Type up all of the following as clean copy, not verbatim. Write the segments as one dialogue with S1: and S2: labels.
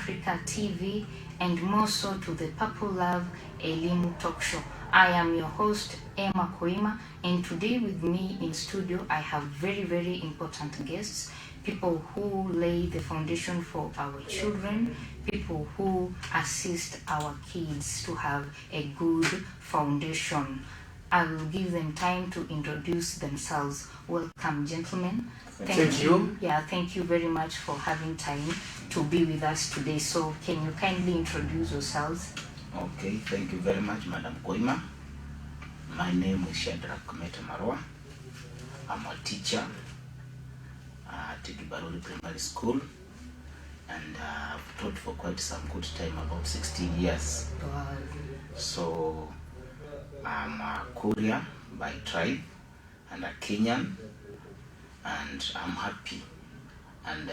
S1: Africa TV, and more so to the Purple Love Elimu Talk Show. I am your host, Emma KOIMA, and today with me in studio I have very important guests, people who lay the foundation for our children, people who assist our kids to have a good foundation. I will give them time to introduce themselves. Welcome, gentlemen.
S2: Thank you.
S1: Yeah, thank you very much for having time to be with us today. So can you kindly introduce yourselves?
S2: Okay, thank you very much, Madam KOIMA. My name is SHADRACK. I'm a teacher at Kibaroli Primary School, and I've taught for quite some good time, about 16 years.
S1: Wow.
S2: So I'm a Korean by tribe and a Kenyan, and I'm happy and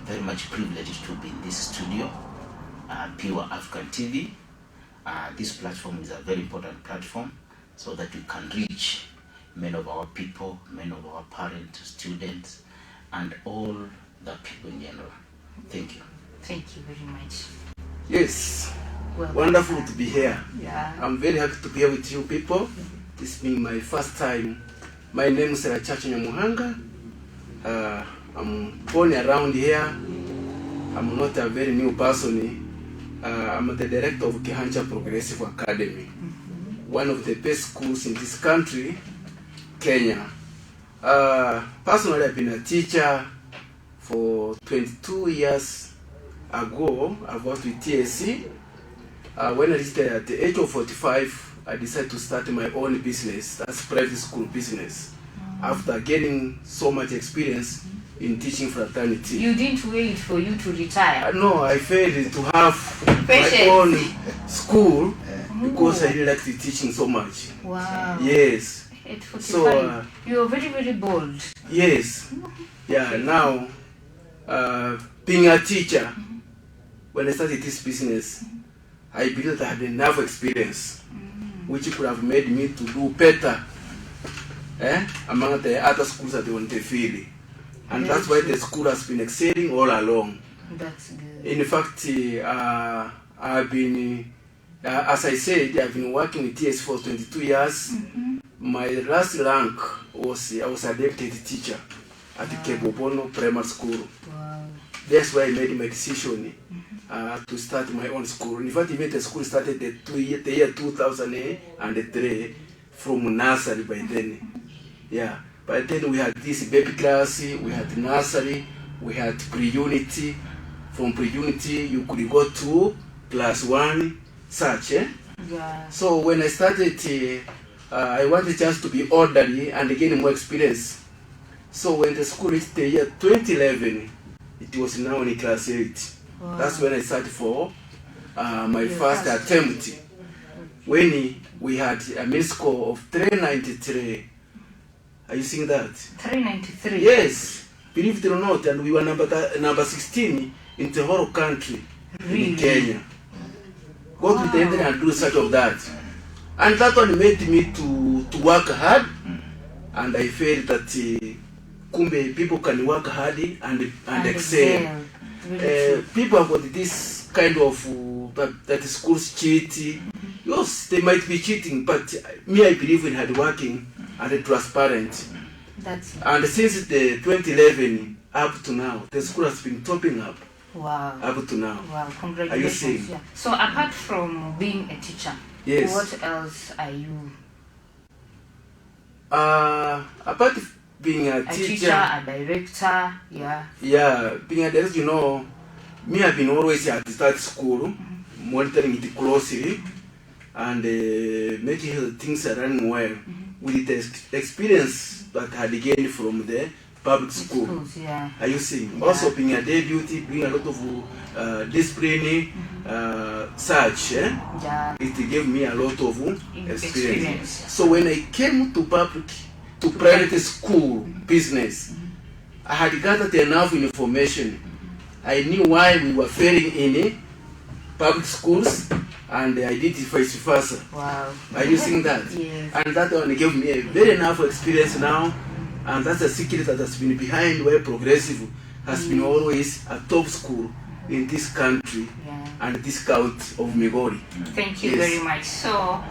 S2: very much privileged to be in this studio, Pure African TV. This platform is a very important platform so that we can reach many of our people, many of our parents, students, and all the people in general. Thank you.
S1: Thank you very much.
S3: Yes,
S1: Welcome.
S3: Wonderful to be here.
S1: Yeah.
S3: I'm very happy to be here with you people. This being my first time. My name is CHACHA NYAMOHANGA. I'm born around here. I'm not a very new person. I'm the director of KOIMA Progressive Academy, one of the best schools in this country, Kenya. Personally, I've been a teacher for 22 years ago. I've worked with TSC. When I reached at the age of 45, I decided to start my own business, that's private school business, after getting so much experience in teaching fraternity.
S1: You didn't wait for you to retire?
S3: No, I failed to have my own school because I really liked the teaching so much.
S1: Wow.
S3: Yes.
S1: At 45,
S3: So,
S1: you are very bold.
S3: yes. Yeah, now, being a teacher, when I started this business, I believe I had enough experience which could have made me to do better among the other schools that on the field. And that's why the school has been excelling all along.
S1: That's good.
S3: In fact, I've been, as I said, I've been working with TS for 22 years. My last rank was, I was a deputy teacher at the Kebobono Primary School.
S1: Wow.
S3: That's why I made my decision to start my own school. In fact, even the school started the year 2003 from nursery by then. Yeah. By then we had this baby class, we had nursery, we had pre-unity. From pre-unity you could go to class 1, such.
S1: Yeah.
S3: So when I started, I wanted just to be orderly and gain more experience. So when the school reached the year 2011, it was now in class 8. Wow. That's when I started for my first attempt. When we had a mean score of 393. Are you seeing that?
S1: 393?
S3: Yes. Believe it or not, and we were number 16 in the whole country. Really? In Kenya. Go to the internet and do research of that. And that one made me to work hard, and I felt that kumbe people can work hard and excel. People have got this kind of that schools cheat. Yes, they might be cheating, but me, I believe in hard working and transparent. And since the 2011 up to now, the school has been topping up.
S1: Wow.
S3: Up to now.
S1: Wow, congratulations.
S3: Are you seeing?
S1: Yeah. So apart from being a teacher,
S3: yes,
S1: what else are you?
S3: Apart from being a
S1: teacher, a director, yeah.
S3: Yeah, being a director, you know, me, I've been always at that school, monitoring it closely, and making things are running well with the experience that I had gained from the public school.
S1: Schools, yeah.
S3: Are you seeing?
S1: Yeah.
S3: Also being a deputy, being a lot of discipline, such,
S1: yeah.
S3: It gave me a lot of experience. So when I came to private school business, I had gathered enough information. I knew why we were failing in public schools, and I did it vice versa.
S1: Wow.
S3: Are you seeing that?
S1: Yes.
S3: And that one gave me a very enough experience now, and that's a secret that has been behind where progressive has been always a top school in this country and this county of Migori.
S1: Thank you very much. So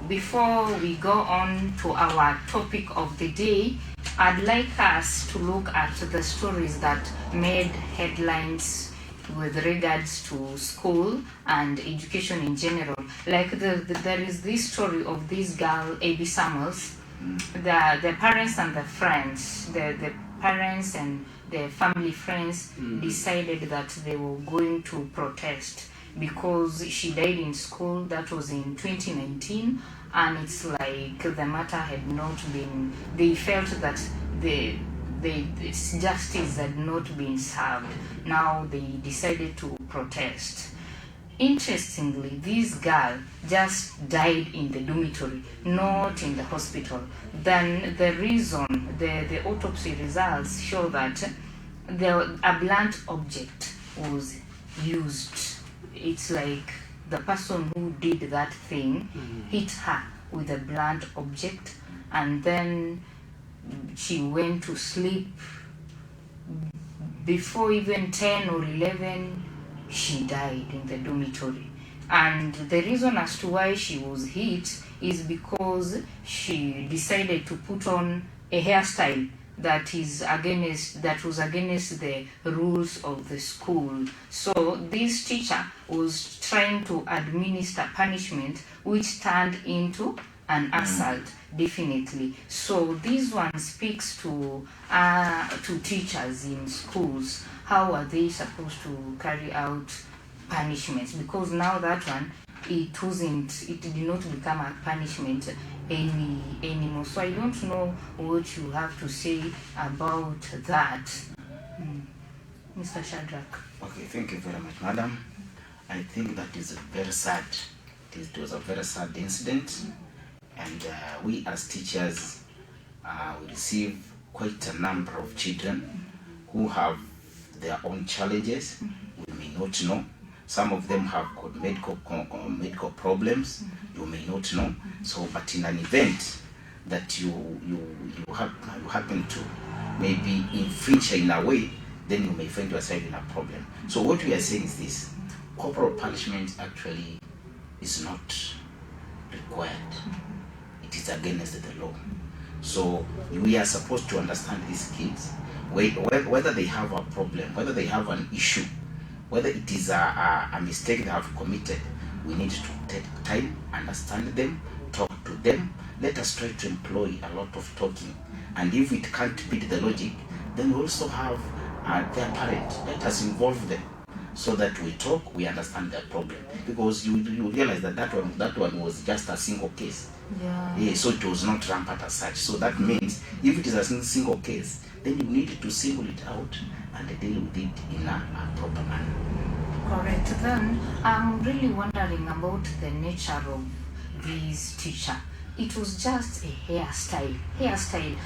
S1: before we go on to our topic of the day, I'd like us to look at the stories that made headlines with regards to school and education in general. Like there is this story of this girl, A.B. Samuels. The parents and the friends, the parents and the family friends decided that they were going to protest because she died in school. That was in 2019, and it's like the matter had not been, they felt that the justice had not been served. Now they decided to protest. Interestingly, this girl just died in the dormitory, not in the hospital. Then the reason, the autopsy results show that a blunt object was used. It's like the person who did that thing hit her with a blunt object, and then she went to sleep. Before even 10 or 11, she died in the dormitory. And the reason as to why she was hit is because she decided to put on a hairstyle that was against the rules of the school. So this teacher was trying to administer punishment, which turned into an assault, definitely. So this one speaks to teachers in schools. How are they supposed to carry out punishments? Because now that one, it did not become a punishment anymore. So I don't know what you have to say about that, Mr. Shadrack.
S2: Okay, thank you very much, madam. I think that is very sad. It was a very sad incident, and we as teachers we receive quite a number of children who have their own challenges. We may not know. Some of them have got medical problems. You may not know. So, but in an event that you happen to maybe infringe in a way, then you may find yourself in a problem. So what we are saying is this: corporal punishment actually is not required. It is against the law. So we are supposed to understand these kids, whether they have a problem, whether they have an issue, whether it is a mistake they have committed. We need to take time, understand them, talk to them. Let us try to employ a lot of talking. And if it can't beat the logic, then we also have their parent. Let us involve them so that we talk, we understand their problem. Because you realize that one was just a single case. Yeah, so it was not rampant as such. So that means if it is a single case, then you need to single it out and deal with it in a proper manner.
S1: Correct. Then I'm really wondering about the nature of this teacher. It was just a hairstyle.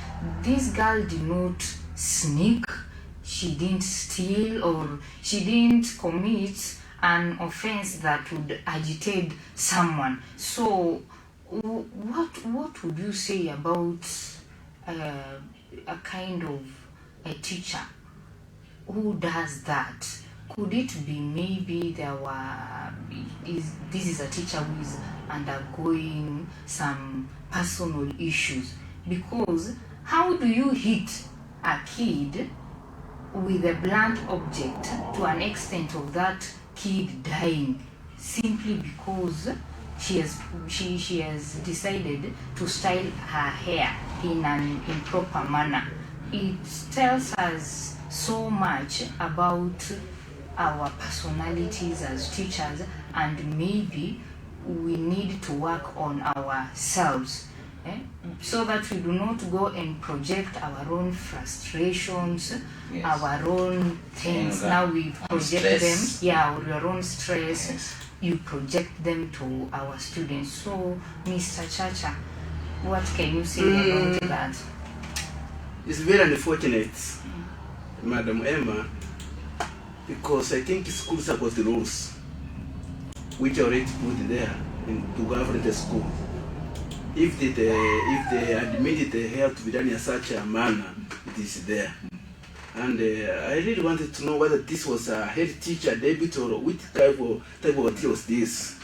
S1: This girl did not sneak. She didn't steal, or she didn't commit an offense that would agitate someone. So what would you say about a kind of a teacher who does that? Could it be maybe this is a teacher who is undergoing some personal issues? Because how do you hit a kid with a blunt object to an extent of that kid dying simply because she has decided to style her hair in an improper manner? It tells us so much about our personalities as teachers, and maybe we need to work on ourselves, so that we do not go and project our own frustrations, our own things. Now we project them, or your own stress, you project them to our students. So, Mr. Chacha, what can you say about that?
S3: It's very unfortunate, Madam Emma, because I think schools have got the rules which are already put there to govern the school. If they admit the hair to be done in such a manner, it is there. And I really wanted to know whether this was a head teacher debut or which type of teacher was this.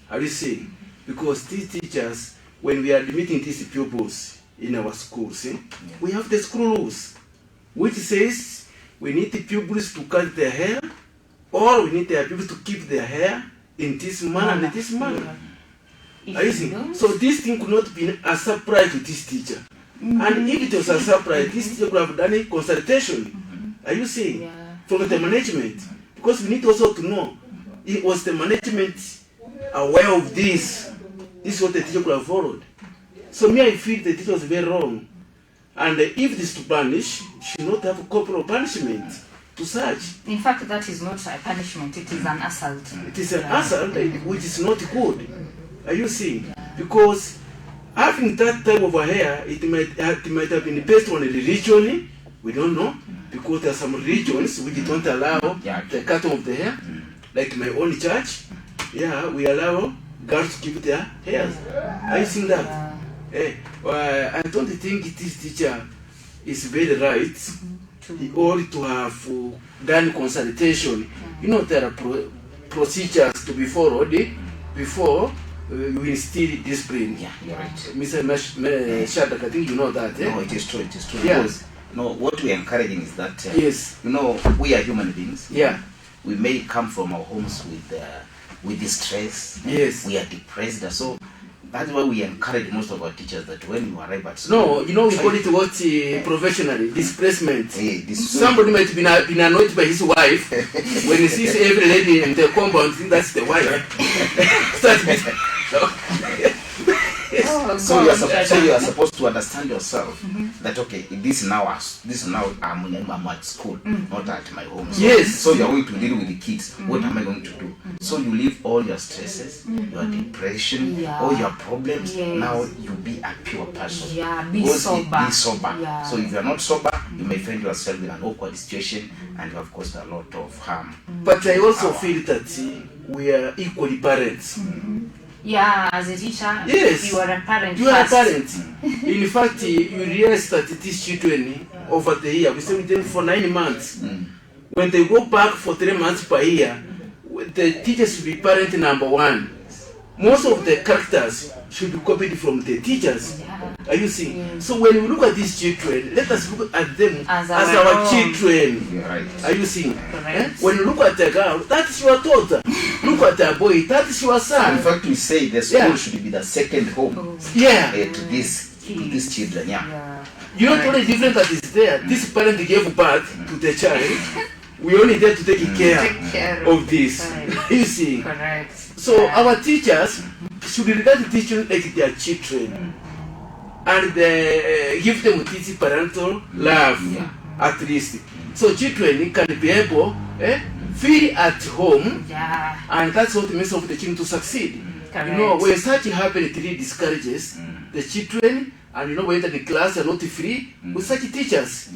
S3: Are you seeing? Because these teachers, when we are admitting these pupils in our schools, we have the school rules, which says we need the pupils to cut their hair, or we need their pupils to keep their hair in this manner and this manner. Are you seeing? So this thing could not be a surprise to this teacher. And if it was a surprise, this teacher could have done a consultation. Are you seeing? From the management. Because we need also to know, it was the management aware of this. This is what the teacher could have followed. So me, I feel the teacher was very wrong. And if this to punish, should not have a corporal punishment to such.
S1: In fact, that is not a punishment, it is an assault.
S3: It is an assault, which is not good. Are you seeing? Because having that type of a hair, it might have been based on a religion. We don't know, because there are some religions which don't allow the cutting of the hair. Like my own church, we allow girls to keep their hairs. Are you seeing that? I don't think this teacher is very right or to have done consultation. You know, there are procedures to be followed before you instill discipline.
S2: Yeah, you're right.
S3: Mr. SHADRACK, I think you know that.
S2: No, it is true. It is true.
S3: Yes.
S2: No, what we are encouraging is that
S3: yes,
S2: you know, we are human beings.
S3: Yeah.
S2: We may come from our homes with distress.
S3: Yes.
S2: We are depressed. So that's why we encourage most of our teachers that when you arrive at school.
S3: No, you know, we call it what professionally displacement.
S2: Somebody
S3: might be annoyed by his wife when he sees every lady in the compound, think that's the wife.
S2: So you are supposed to understand yourself that okay, this now I'm at school, not at my home. So,
S3: yes.
S2: So you are going to deal with the kids. What am I going to do? So you leave all your stresses, your depression, all your problems. Now you be a pure person.
S1: Be sober.
S2: Be sober. So if you are not sober, you may find yourself in an awkward situation, and you have caused a lot of harm.
S3: But I also feel that we are equally parents.
S1: As a teacher,
S3: yes,
S1: you are a parent.
S3: You are a parent. In fact, you realize that these children over the year, we stay with them for 9 months. When they go back for 3 months per year, the teachers should be parent number 1. Most of the characters should be copied from the teachers. Are you seeing? So when we look at these children, let us look at them as our children. Are you seeing? When you look at a girl, that is your daughter. Look at a boy, that is your son.
S2: In fact, we say the school should be the second home to these children.
S3: You know, only difference that is there. This parent gave birth to the child. We only there to take care of this. You see?
S1: Correct.
S3: So our teachers should regard the children like their children, and give them this parental love at least. So children can be able feel at home, and that's what makes of the children to succeed. You know, when such happen, it really discourages the children. And you know, when the class are not free with such teachers.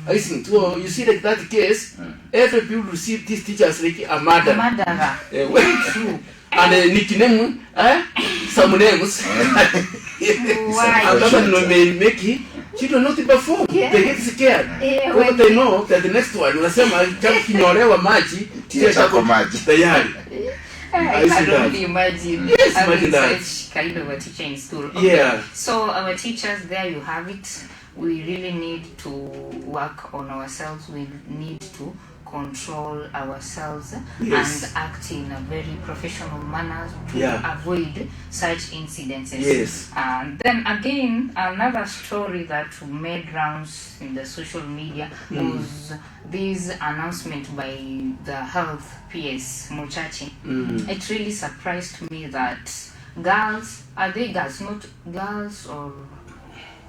S3: I think so. You see, like that case, every people receive these teachers like a mother.
S1: True.
S3: And nickname, some names.
S1: Why?
S3: Make it. Children not perform. They get scared. Because they know that the next one, unasema kinyolewa maji, tayari.
S1: I can only imagine having such kind of a teacher in school. So our teachers, there you have it. We really need to work on ourselves. We need to control ourselves and act in a very professional manner to avoid such incidences. And then again, another story that made rounds in the social media was this announcement by the health PS Muchachi. It really surprised me that girls, are they girls, not girls or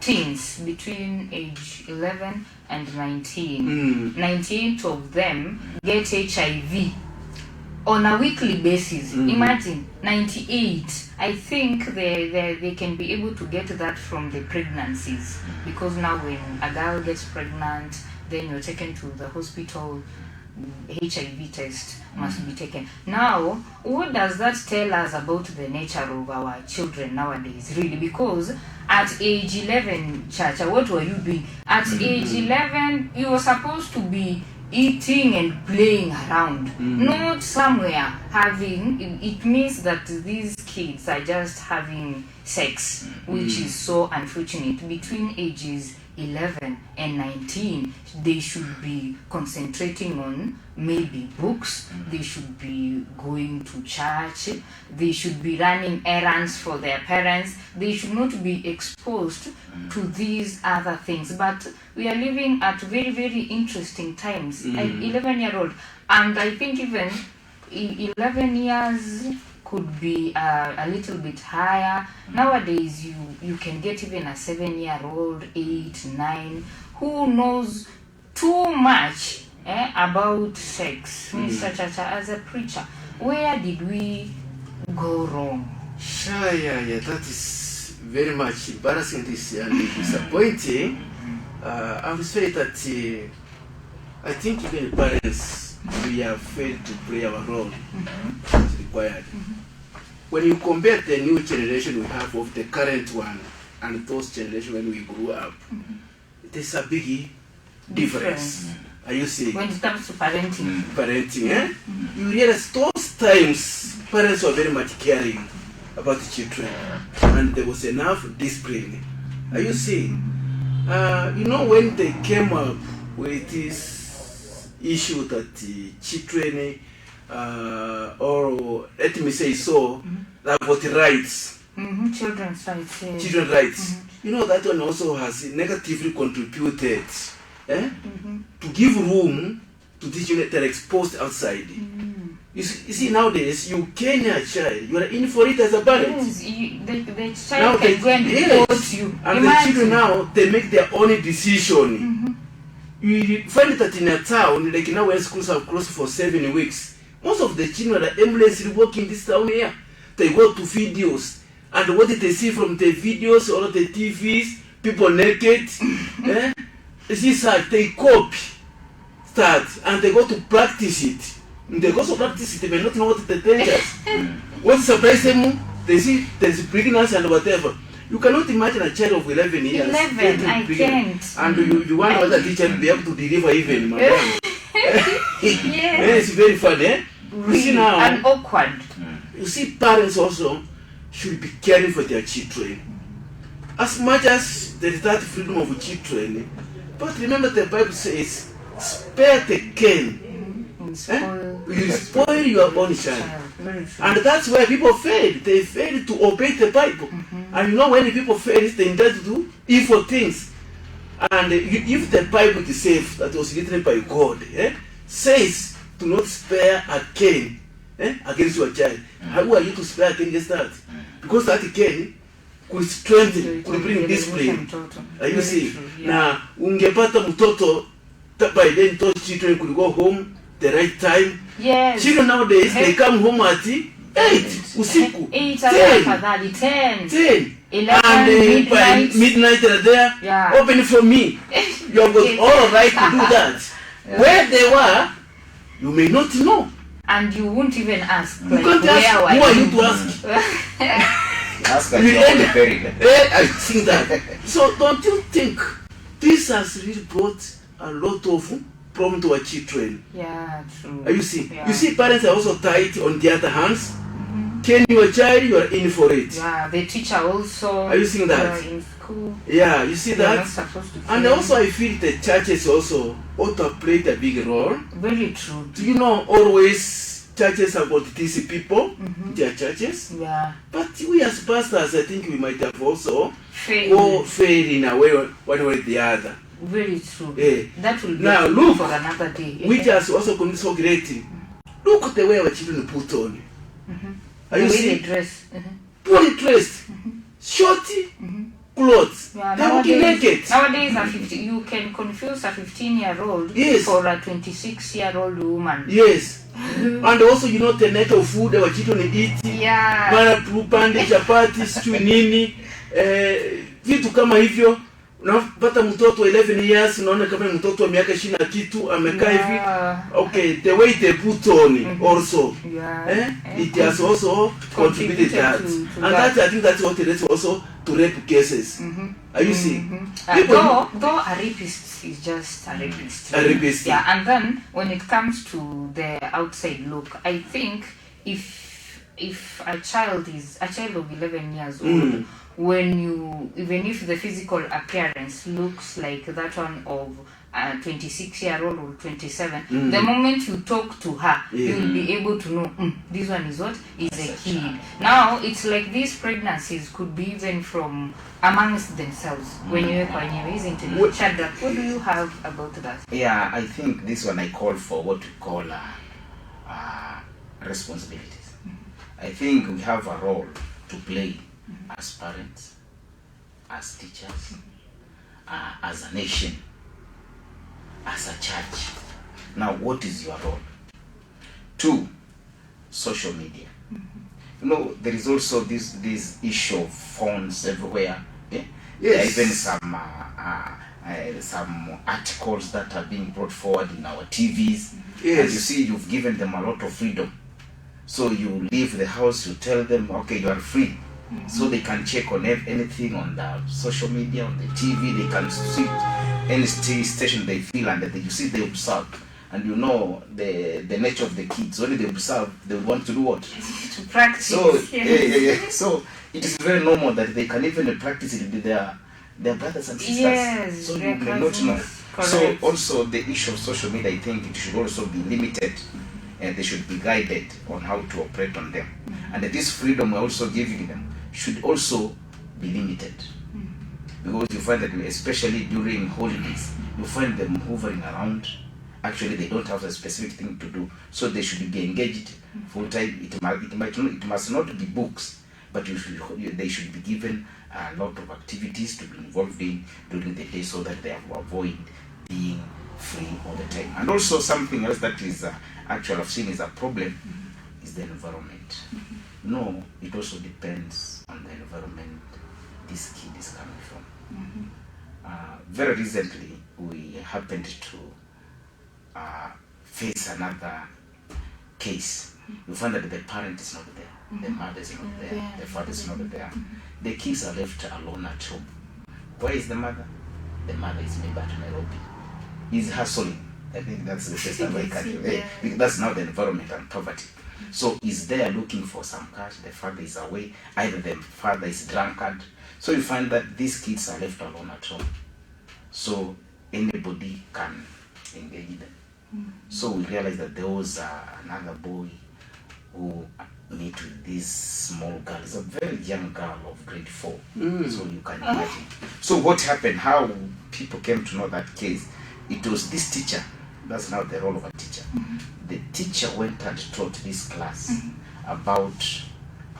S1: teens between age 11 and 19. 98 of them get HIV on a weekly basis. Imagine 98. I think they can be able to get that from the pregnancies, because now when a girl gets pregnant, then you're taken to the hospital. HIV test must be taken. Now, what does that tell us about the nature of our children nowadays, really? Because at age 11, Chacha, what were you doing? At age 11, you were supposed to be eating and playing around, not somewhere having. It means that these kids are just having sex, which is so unfortunate. Between ages 11 and 19, they should be concentrating on maybe books, they should be going to church, they should be running errands for their parents, they should not be exposed to these other things. But we are living at very, very interesting times. An 11-year-old, and I think even 11 years could be a little bit higher. Nowadays, you can get even a 7-year-old, 8, 9, who knows too much about sex. Mr. Chacha, as a preacher, where did we go wrong?
S3: Yeah, that is very much embarrassing and disappointing. I would say that I think even parents, we have failed to play our role as required. When you compare the new generation we have of the current one and those generations when we grew up, there's a big difference. Are you seeing?
S1: When it comes to parenting.
S3: Parenting, you realize those times parents were very much caring about the children and there was enough discipline. Are you seeing? You know, when they came up with this issue that the children, or let me say so, about the rights,
S1: Children's rights.
S3: children's rights, you know, that one also has negatively contributed to give room to the children that are exposed outside. You see, nowadays, you can a child, you are in for it as a parent.
S1: Yes, the child can go and report you.
S3: And the children now, they make their own decision. You find that in a town, like now when schools are closed for 7 weeks, most of the children are aimlessly walking this town here. They go to videos, and what did they see from the videos or the TVs? People naked. You see, sir, they copy, start, and they go to practice it. And they go to practice it, they may not know what the dangers. What surprises them, they see there's pregnancy and whatever. You cannot imagine a child of 11 years.
S1: 11, I can't.
S3: And you wonder whether the teacher will be able to deliver even, madam.
S1: Yes.
S3: It's very funny,
S1: Really,
S3: You see now,
S1: and awkward.
S3: You see, parents also should be caring for their children. As much as there is that freedom of children, but remember the Bible says, spare the cane. You spoil your own child. And that's where people fail. They fail to obey the Bible. And you know, when people fail, they intend to do evil things. And if the Bible is safe, that was written by God, says to not spare a cane against your child, how are you to spare a cane against that? Because that cane could strengthen, could bring discipline. You see? Now, ungepata mtoto, by then those children could go home the right time.
S1: Yes.
S3: Children nowadays, they come home at 8 usiku. 10.
S1: 11,
S3: And by midnight they're there, open for me. You have got all right to do that. Where they were, you may not know.
S1: And you won't even ask.
S3: You can't ask. Who are you to ask?
S2: Ask at your own peril.
S3: I think that. So don't you think this has really brought a lot of problem to our children?
S1: Yeah, true.
S3: You see?
S1: Yeah.
S3: You see, parents are also tight on the other hands. Can your child, you are in for it.
S1: Yeah, the teacher also.
S3: Are you seeing that?
S1: In school.
S3: Yeah, you see
S1: They are
S3: that?
S1: not supposed to
S3: And
S1: fail.
S3: also I feel the churches also ought to have played a big role.
S1: Very true.
S3: Do you know, always churches have got these people, their churches.
S1: Yeah.
S3: But we as pastors, I think we might have also
S1: Fail.
S3: failed in a way, one way or the other.
S1: Very true.
S3: Yeah.
S1: That will be
S3: Now look,
S1: for another day.
S3: which has also been so great. Look at the way our children put on. Are you
S1: the way
S3: seeing?
S1: they dress.
S3: Fully dressed, shorty clothes.
S1: Yeah,
S3: They're walking naked.
S1: nowadays you can confuse a 15-year-old
S3: Yes.
S1: for a 26-year-old woman.
S3: Yes. And also, you know, the net of food our children eat.
S1: Yeah.
S3: Mara pande chapati, sijui nini, vitu kama hivyo. unapata mtoto wa 11 years, unaona kama mtoto wa miaka 20 na kitu amekaa hivi. Okay, the way they put on also, it has also contributed that. And that, I think that's what it is also to rape cases. Are you seeing?
S1: Though a rapist is just a rapist.
S3: A rapist.
S1: Yeah, and then when it comes to the outside look, I think if a child of 11 years old, when you, even if the physical appearance looks like that one of a 26-year-old or 27, the moment you talk to her, you'll be able to know, this one is what? Is a kid. Now, it's like these pregnancies could be even from amongst themselves. When you're isn't it? Shadrack, what do you have about that?
S2: Yeah, I think this one I call for what we call responsibilities. I think we have a role to play as parents, as teachers, as a nation, as a church. Now, what is your role? 2, social media. You know, there is also this issue of phones everywhere. Yeah? Yes. Even some articles that are being brought forward in our TVs. Yes. And you see, you've given them a lot of freedom. So you leave the house, you tell them, okay, you are free. So they can check on anything on the social media, on the TV. They can see any station they feel, and you see they observe. And you know the nature of the kids. Only they observe, they want to do what?
S1: To practice.
S2: So so it is very normal that they can even practice it with their brothers and sisters.
S1: Yes,
S2: so you may not know. Correct. So also the issue of social media, I think it should also be limited, and they should be guided on how to operate on them. And this freedom we're also giving them should also be limited. Because you find that especially during holidays, you find them hovering around. Actually, they don't have a specific thing to do, so they should be engaged full time. It must not be books, but they should be given a lot of activities to be involved in during the day, so that they avoid being free all the time. And also something else that is actually I've seen is a problem is the environment. No, it also depends on the environment this kid is coming from. Very recently, we happened to face another case. You find that the parent is not there, the mother is not there, the father is not there. The kids are left alone at home. Where is the mother? The mother is maybe at Nairobi. He's hustling. I think that's the first time I can. That's now the environment and poverty. So he's there looking for some cash. The father is away. Either the father is drunkard. So you find that these kids are left alone at home. So anybody can engage them. So we realized that there was another boy who met with this small girl. It's a very young girl of grade 4. So you can imagine. So what happened, how people came to know that case, it was this teacher. That's now the role of a teacher. The teacher went and taught this class about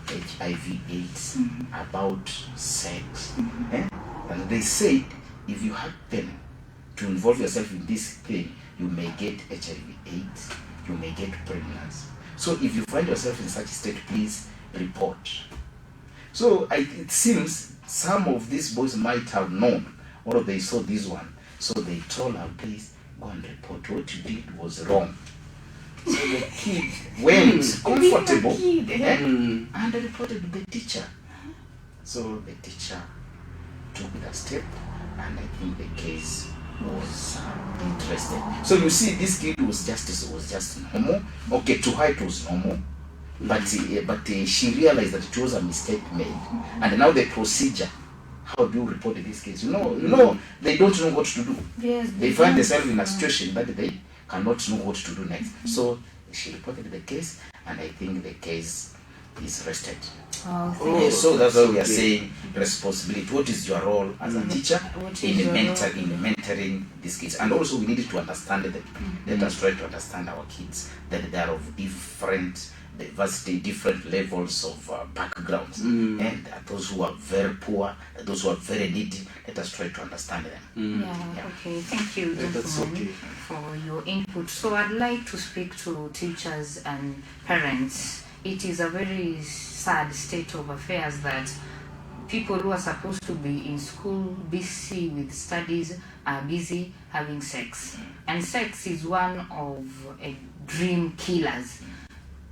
S2: HIV/AIDS, about sex. And they said, if you happen to involve yourself in this thing, you may get HIV/AIDS, you may get pregnancy. So if you find yourself in such a state, please report. So it seems some of these boys might have known, or they saw this one. So they told her, please go and report. What you did was wrong. So the kid went comfortable and reported to the teacher. So the teacher took the step, and I think the case was interested. So you see, this kid was just normal. Okay, to her it was normal, but she realized that it was a mistake made, and now the procedure. How do you report this case? You know, they don't know what to do.
S1: Yes,
S2: they find themselves in a situation that they cannot know what to do next. So she reported the case, and I think the case is rested. So that's why we are saying responsibility. What is your role as a teacher in mentoring these kids? And also we need to understand them. Let us try to understand our kids, that they are of different diversity, different levels of backgrounds. And there are those who are very poor, there are those who are very needy. Let us try to understand them.
S1: Okay, thank you, gentlemen, for your input. So I'd like to speak to teachers and parents. It is a very sad state of affairs that people who are supposed to be in school, busy with studies, are busy having sex. And sex is one of dream killers.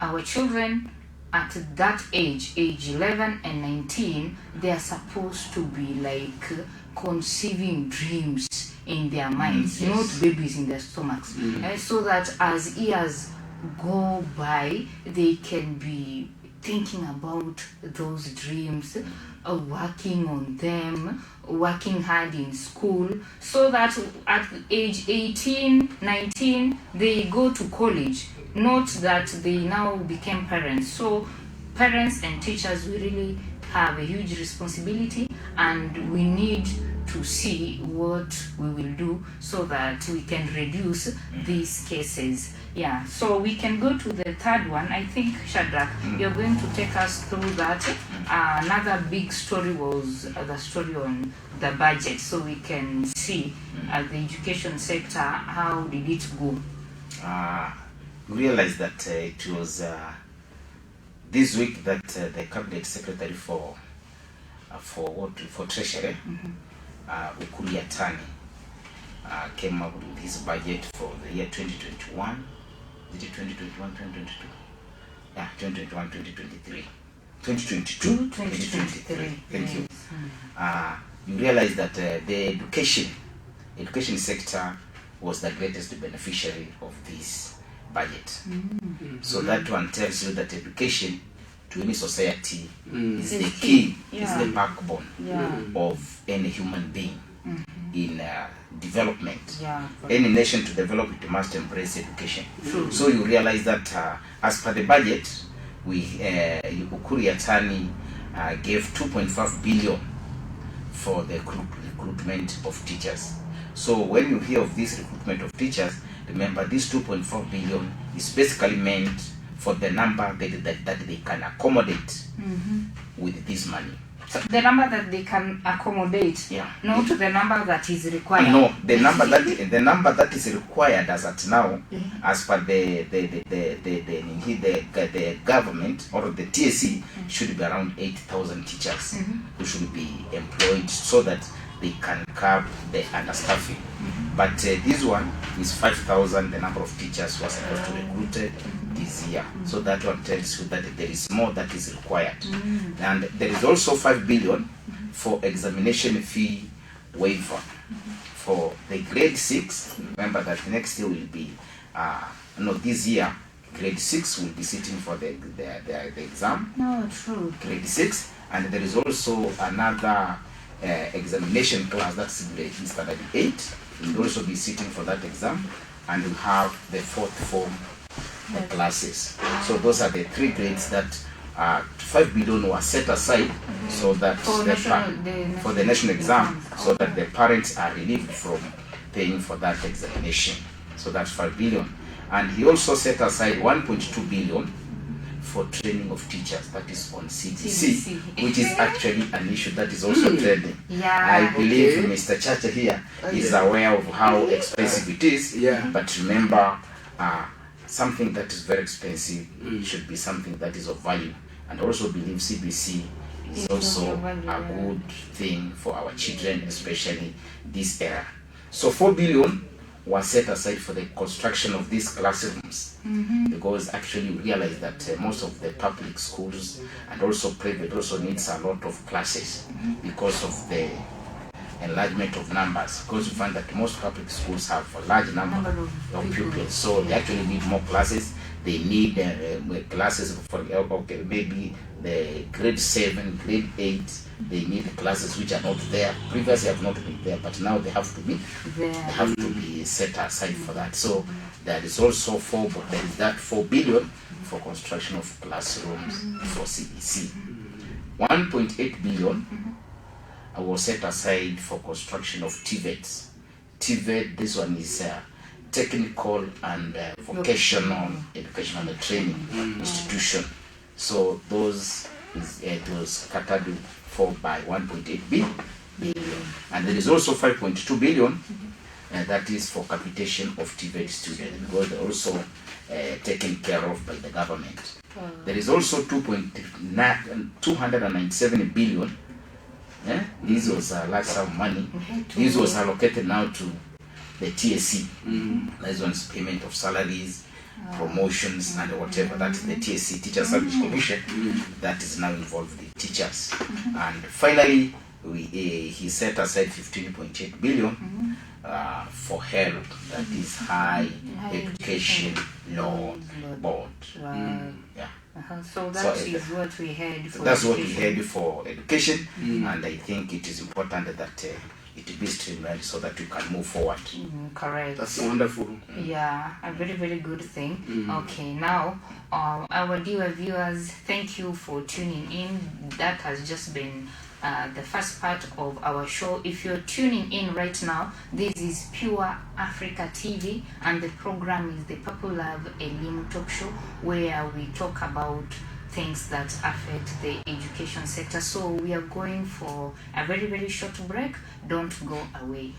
S1: Our children at that age 11 and 19, they are supposed to be like conceiving dreams in their minds, not babies in their stomachs. So that as years go by, they can be thinking about those dreams, working on them, working hard in school, so that at age 18, 19, they go to college, not that they now became parents. So parents and teachers, we really have a huge responsibility, and we need to see what we will do so that we can reduce these cases. Yeah, so we can go to the third one. I think, Shadrack, you're going to take us through that. Another big story was the story on the budget, so we can see the education sector, how did it go?
S2: We realized that it was this week that the cabinet secretary for treasury, Ukuriatani, came up with his budget for the year 2021. Is it 2021, 2022? Yeah, 2021, 2023. 2022, 2023. Thank you. You realize that the education sector was the greatest beneficiary of this budget. So that one tells you that education to any society is the key, is the backbone of any human being in development. Any nation to develop, it must embrace education. So you realize that as per the budget, Ukuri Atani gave 2.5 billion for the recruitment of teachers. So when you hear of this recruitment of teachers, remember this 2.4 billion is basically meant for the number that they can accommodate with this money.
S1: The number that they can accommodate, not the number that is required.
S2: No, the number that is required as at now, as per the government or the TSC, should be around 8,000 teachers who should be employed so that they can curb the understaffing. But this one is 5,000, the number of teachers who are supposed to be recruited this year. So that one tells you that there is more that is required. And there is also 5 billion for examination fee waiver for the grade 6. Remember that next year will be, this year, grade 6 will be sitting for the exam.
S1: No, true.
S2: Grade 6. And there is also another examination class, that's grade standard 8, will also be sitting for that exam, and you have the 4th form classes. So those are the 3 grades that 5 billion was set aside so that for the national exam, so that the parents are relieved from paying for that examination. So that's 5 billion. And he also set aside 1.2 billion for training of teachers, that is on CDC, which is actually an issue that is also trending. I believe Mr. Chacha here is aware of how expensive it is, but remember, something that is very expensive should be something that is of value. And also believe CBC is also a good thing for our children, especially this era. So 4 billion was set aside for the construction of these classrooms, because actually we realize that most of the public schools and also private also needs a lot of classes because of the enlargement of numbers, because we find that most public schools have a large number of pupils, so they actually need more classes. They need classes for maybe the grade 7, grade 8. They need classes which are not there. Previously have not been there, but now they have to be there. They have to be set aside for that. So there is also 4 billion for construction of classrooms for CBC. 1.8 billion was set aside for construction of TVETs. TVET, this one is technical and vocational educational and training institution. So those it was catered for by 1.8 billion. And there is also 5.2 billion that is for capitation of TVET students, because they're also taken care of by the government. There is also 297 billion This was a large sum of money. This was allocated now to the TSC. This one's payment of salaries, promotions, and whatever. That's the TSC, Teacher Service Commission, that is now involved with teachers. And finally, he set aside 15.8 billion for HELB, that is High Education Loan Board. Yeah.
S1: So that is what we had for
S2: That's what
S1: education.
S2: we had for education, and I think it is important that it be streamlined so that we can move forward.
S1: Correct.
S3: That's wonderful.
S1: Yeah, a very, very good thing. Okay, now, our dear viewers, thank you for tuning in. That has just been the first part of our show. If you're tuning in right now, this is Pure Africa TV, and the program is the Purple Love Elimu Talk Show, where we talk about things that affect the education sector. So we are going for a very, very short break. Don't go away.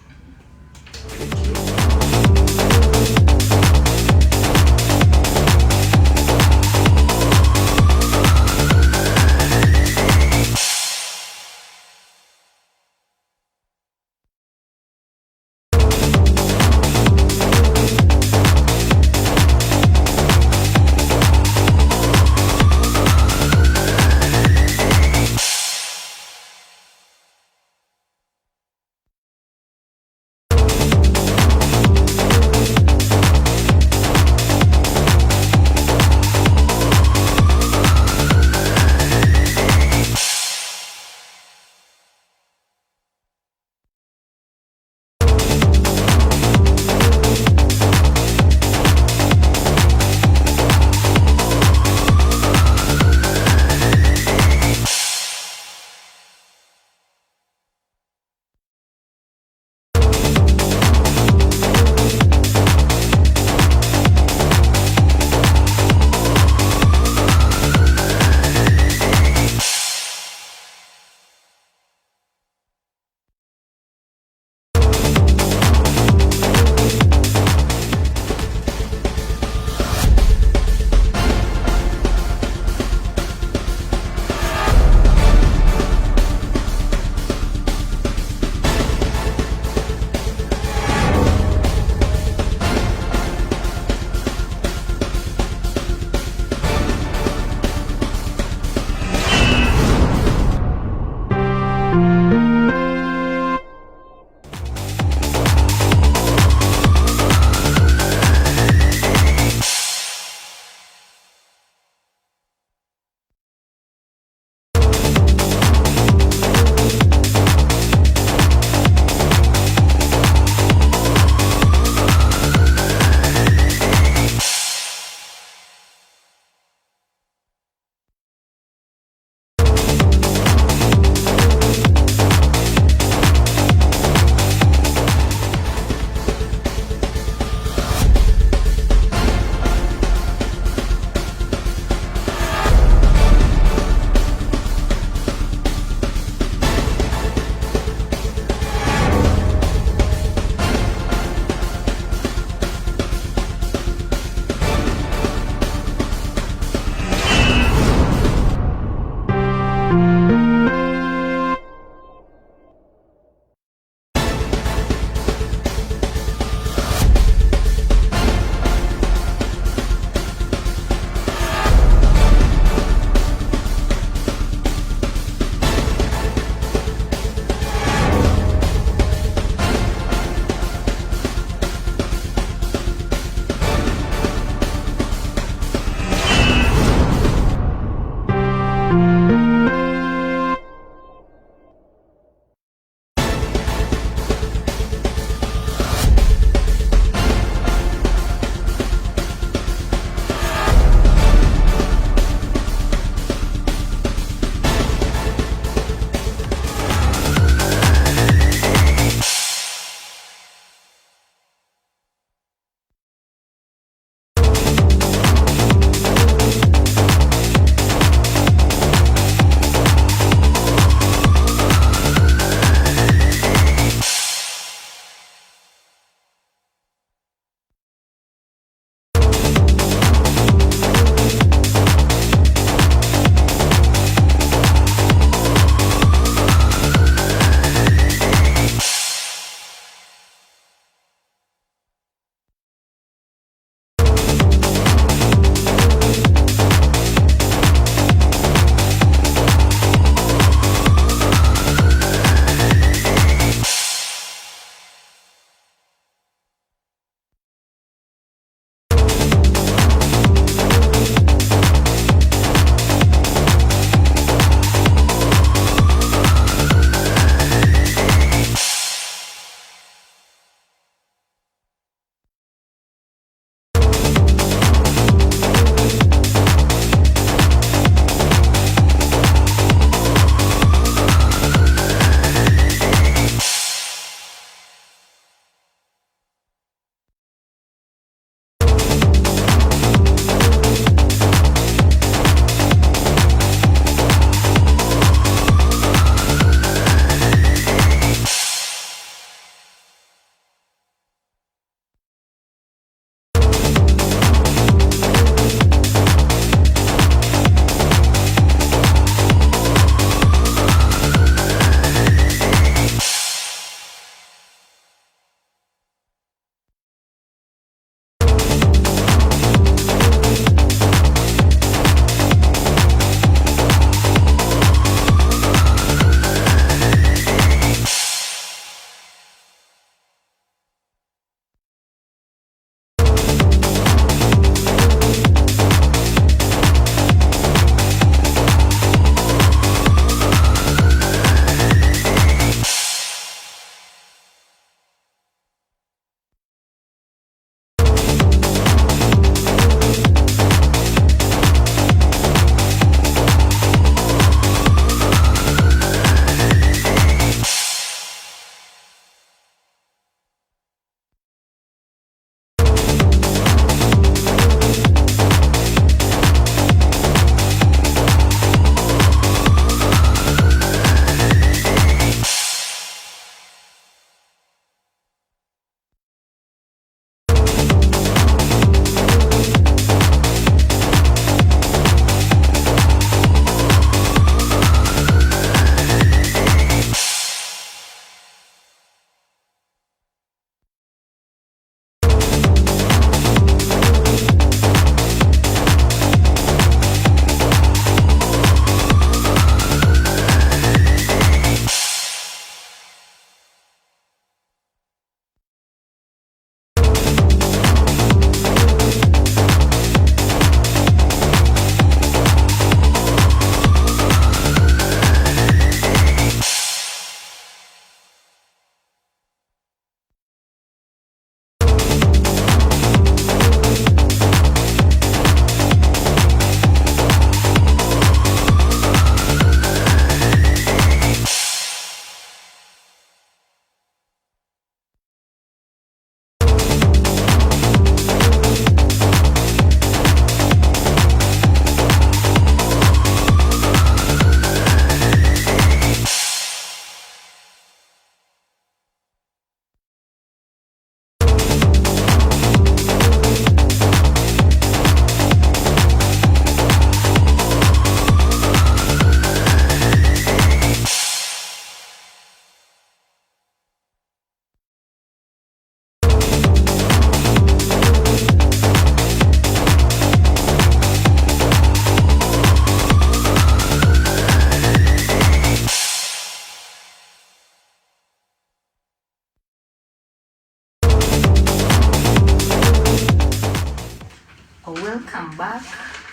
S1: back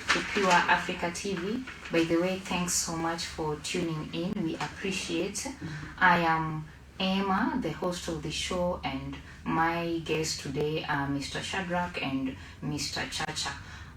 S1: to Pure Africa TV. By the way, thanks so much for tuning in. We appreciate. I am Emma, the host of the show, and my guests today are Mr. Shadrack and Mr. Chacha.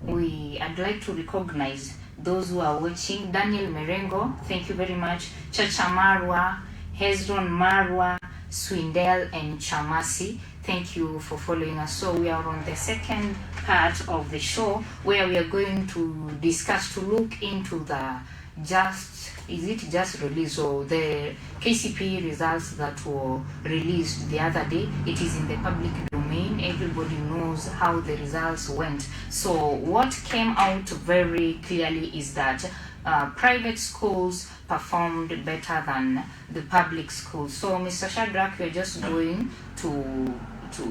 S1: I'd like to recognize those who are watching. Daniel Merengo, thank you very much. Chacha Marwa, Hezron Marwa, Swindell, and Chamasi, thank you for following us. So we are on the second part of the show where we are going to discuss, to look into the just released, or the KCPE results that were released the other day. It is in the public domain. Everybody knows how the results went. So what came out very clearly is that private schools performed better than the public schools. So Mr. Shadrack, you're just going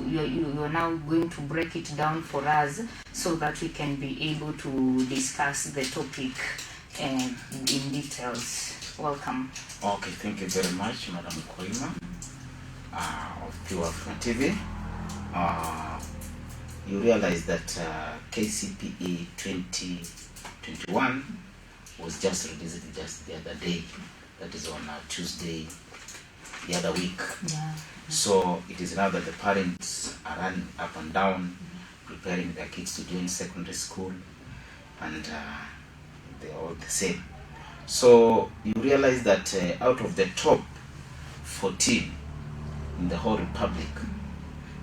S1: you're now going to break it down for us so that we can be able to discuss the topic in details. Welcome.
S2: Okay, thank you very much, Madam KOIMA of Pure Africa TV. You realize that KCPE 2021 was just released just the other day. That is on Tuesday, the other week.
S1: Yeah.
S2: So it is now that the parents are running up and down, preparing their kids to join secondary school, and they're all the same. So you realize that out of the top 14 in the whole republic,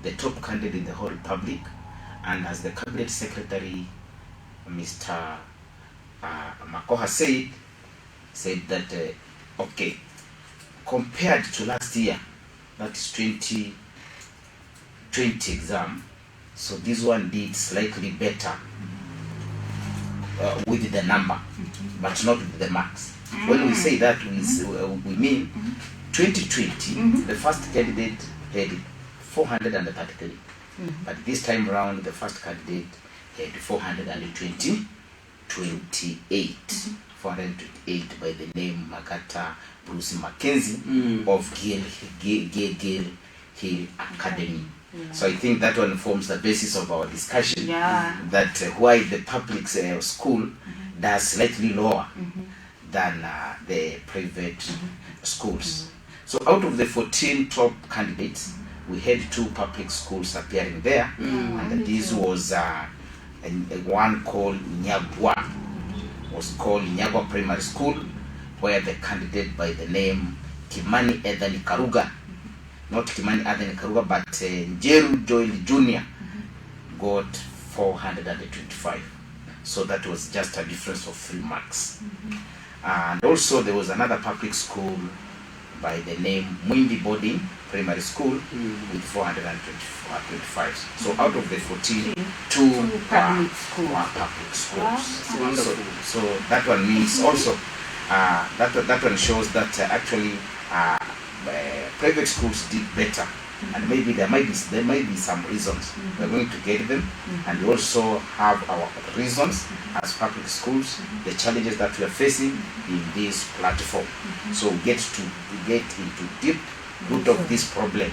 S2: the top candidate in the whole republic, and as the cabinet secretary, Mr. Makoha said that okay, compared to last year, that is 2020 exam, so this one did slightly better with the number, but not with the marks. When we say that, we mean 2020, the first candidate had 433, but this time around, the first candidate had 428, 428 by the name Magata Bruce Mackenzie of Gill Hill Academy. Yeah. So I think that one forms the basis of our discussion, that why the public school does slightly lower than the private schools. So out of the 14 top candidates, we had 2 public schools appearing there, and this was one called Nyagwa, was called Nyagwa Primary School, where the candidate by the name Kimani Edani Karuga, not Kimani Edani Karuga, but Njeru Joel Jr. got 425. So that was just a difference of 3 marks. And also there was another public school by the name Mwindi Boarding Primary School with 425. So out of the 14, 2 public schools. So that one means also that one shows that actually private schools did better, and maybe there might be some reasons. We're going to get them, and we also have our reasons as public schools, the challenges that we are facing in this platform. So we get into deep root of this problem.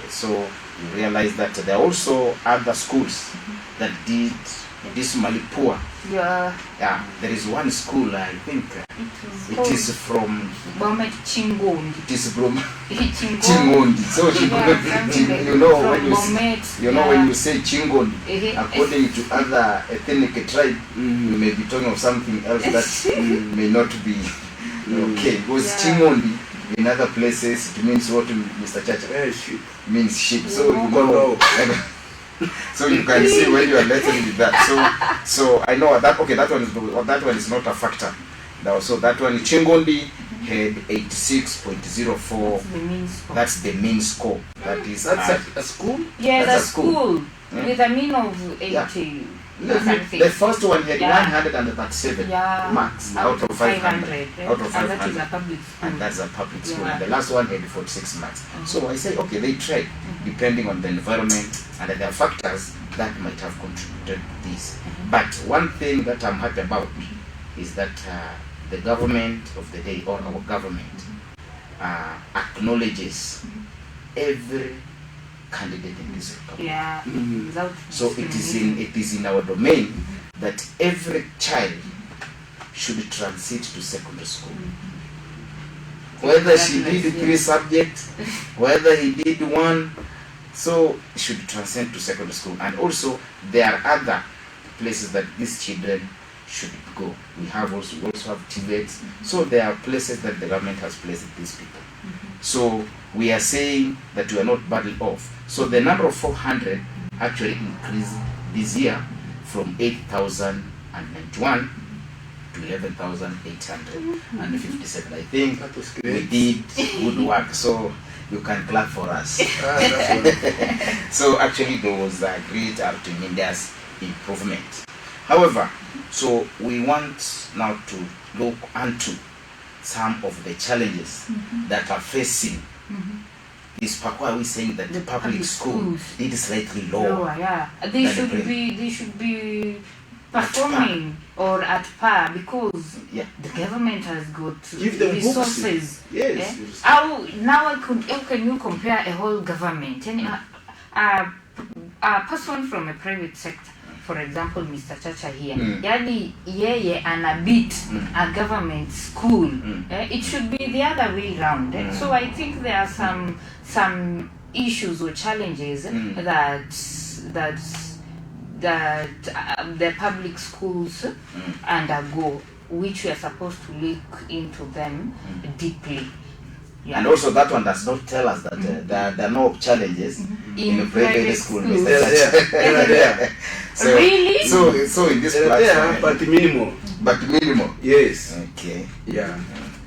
S2: So you realize that there are also other schools that did dismally poor. Yeah, there is one school, I think it is from
S1: Chingondi.
S2: It is from Chingondi. So when you say Chingondi, according to other ethnic tribe, you may be talking of something else that may not be okay. Because Chingondi in other places it means what, Mr. Chacha? Sheep. Means sheep. So you know. So you can see when you are listening to that. So I know that that one is not a factor. So that one, Chingondi had 86.04. That's the mean score. That's a school?
S1: Yeah, that's a school. With a mean of 80.
S2: Yeah. The first one had 137 marks out of 500. Out of 500.
S1: And that is a public school. And
S2: that's a public school. And the last one had 46 marks. So I say, okay, they tried, depending on the environment, and there are factors that might have contributed to this. But one thing that I'm happy about is that the government of the day, or our government, acknowledges every candidate in this republic.
S1: Yeah.
S2: So it is in our domain that every child should transit to secondary school. Whether she did 3 subjects, whether he did 1, so should transcend to secondary school. And also there are other places that these children should go. We also have TVETs. So there are places that the government has placed these people. So we are saying that we are not badly off. So the number of 400 actually increased this year from 8,091 to 11,857. I think we did good work. So you can clap for us. So actually there was a great tremendous improvement. However, so we want now to look into some of the challenges that are facing this Why are we saying that the public school is slightly lower?
S1: They should be performing or at par, because the government has got resources.
S3: Yes.
S1: How can you compare a whole government and a person from a private sector? For example, Mr. Chacha here, yani yeye anabit a government school. It should be the other way around. So I think there are some issues or challenges that the public schools undergo, which we are supposed to look into them deeply.
S2: And also that one does not tell us that there are no challenges in the private school. So,
S1: really?
S2: So in this platform,
S3: but minimal. Yes.
S2: Okay.
S3: Yeah.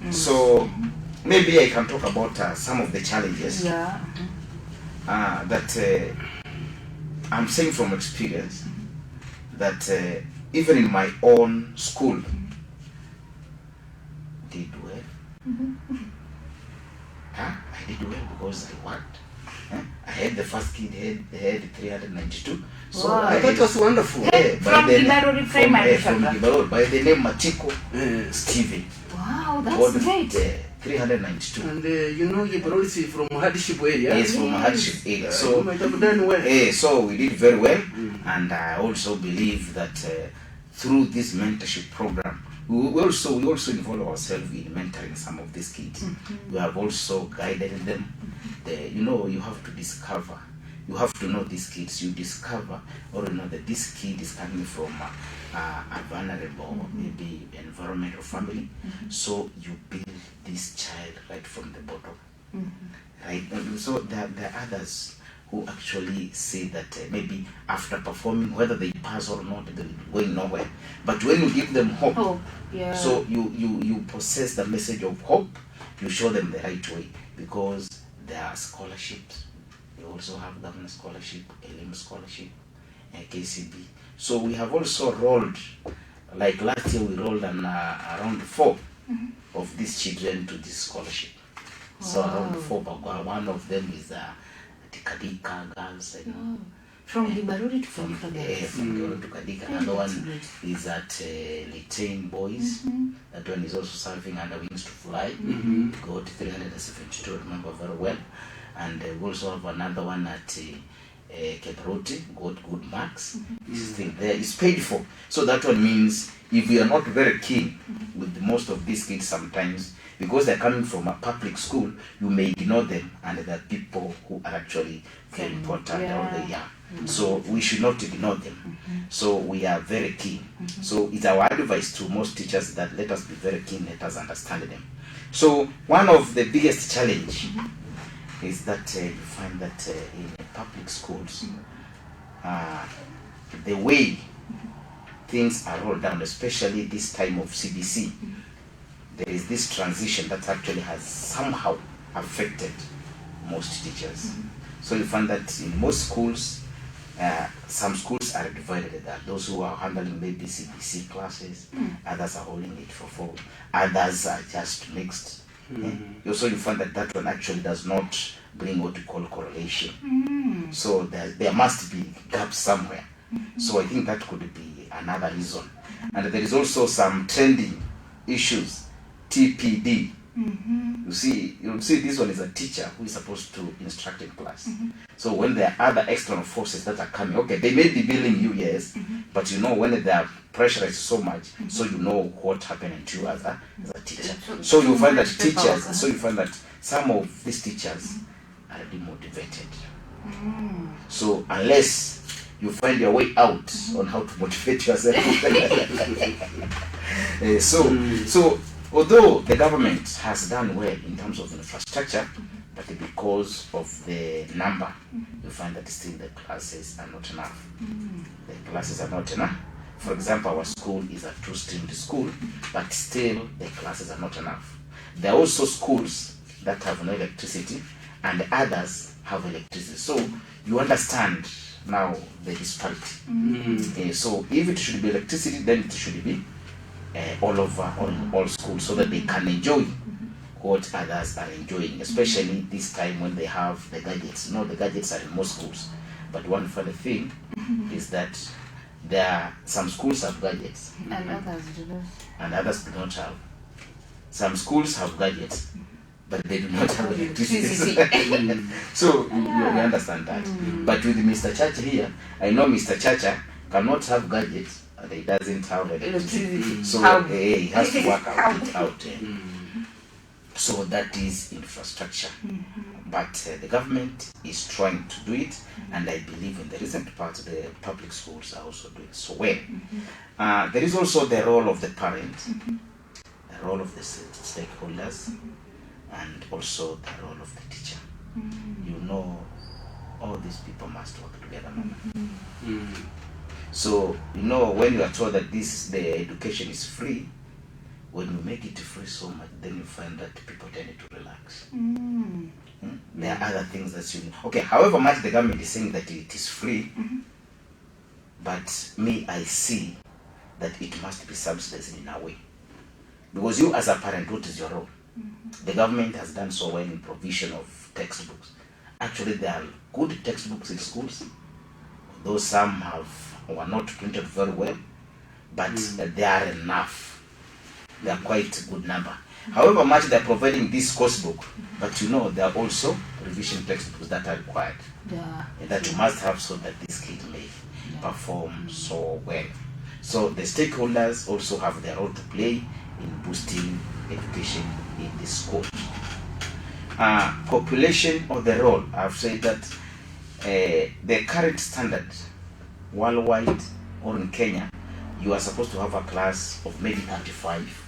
S2: So maybe I can talk about some of the challenges that I'm saying from experience, that even in my own school did well. I did well because I worked. I had the first kid had 392. So
S3: I thought it was wonderful.
S1: From Gibarori Primary.
S2: From Gibarori, by the name Matiko Stephen.
S1: Wow, that's great.
S2: 392.
S3: And you know Gibarori is from hardship area.
S2: Yes, from hardship area. So
S3: you might have done well.
S2: So we did very well, and I also believe that through this mentorship program, we also involve ourselves in mentoring some of these kids. We have also guided them. You have to discover. You have to know these kids. You discover or know that this kid is coming from a vulnerable maybe environment or family. So you build this child right from the bottom. Right. And so there are others who actually say that maybe after performing, whether they pass or not, they're going nowhere. But when you give them hope, so you possess the message of hope, you show them the right way, because there are scholarships. You also have government scholarship, LM scholarship, KCB. So we have also rolled, like last year we rolled around 4 of these children to this scholarship. So around 4, but one of them is Kadika girls,
S1: from Gibarori to Kadika girls.
S2: From Gibarori to Kadika. Another one is at Litain Boys. That one is also serving under Wings to Fly. Got 372, remember very well. And we also have another one at Kebroti, got good marks. It's still there. It's paid for. So that one means if we are not very keen with most of these kids sometimes, because they're coming from a public school, you may ignore them, and there are people who are actually very important. So we should not ignore them. So we are very keen. So it's our advice to most teachers that let us be very keen, let us understand them. So one of the biggest challenge is that you find that in public schools, the way things are rolled down, especially this time of CBC, there is this transition that actually has somehow affected most teachers. So you find that in most schools, some schools are divided. There are those who are handling maybe CBC classes, others are holding it for 4, others are just mixed. Also you find that one actually does not bring what we call correlation. So there must be gaps somewhere. So I think that could be another reason. And there is also some trending issues, TPD, You see this one is a teacher who is supposed to instruct in class. So when there are other external forces that are coming, okay, they may be billing you, yes, but you know when their pressure is so much, so you know what happened to you as a teacher. So you find that some of these teachers are demotivated. So unless you find your way out on how to motivate yourself. So although the government has done well in terms of infrastructure, but because of the number, you find that still the classes are not enough. The classes are not enough. For example, our school is a 2-streamed school, but still the classes are not enough. There are also schools that have no electricity and others have electricity. So you understand now the disparity. So if it should be electricity, then it should be all over all schools, so that they can enjoy what others are enjoying, especially this time when they have the gadgets. The gadgets are in most schools, but one funny thing is that there are some schools have gadgets
S1: And others do not.
S2: and others do not have. Some schools have gadgets, but they do not have electricity. So you understand that. But with Mr. Chacha here, I know Mr. Chacha cannot have gadgets and he doesn't have electricity. So he has to work out. So that is infrastructure. But the government is trying to do it, and I believe in the recent part the public schools are also doing so well. There is also the role of the parent, the role of the stakeholders, and also the role of the teacher. All these people must work together. So when you are told that the education is free, when you make it free so much, then you find that people tend to relax. There are other things that okay, however much the government is saying that it is free, but I see that it must be subsidized in a way. Because you as a parent, what is your role? The government has done so well in provision of textbooks. Actually, there are good textbooks in schools, though some were not printed very well, but they are enough. They are quite a good number. However much they are providing this course book, but there are also revision textbooks that are required, that you must have so that this kid may perform so well. So the stakeholders also have their role to play in boosting education in the school. Population of the role, I've said that the current standard worldwide or in Kenya, you are supposed to have a class of maybe 35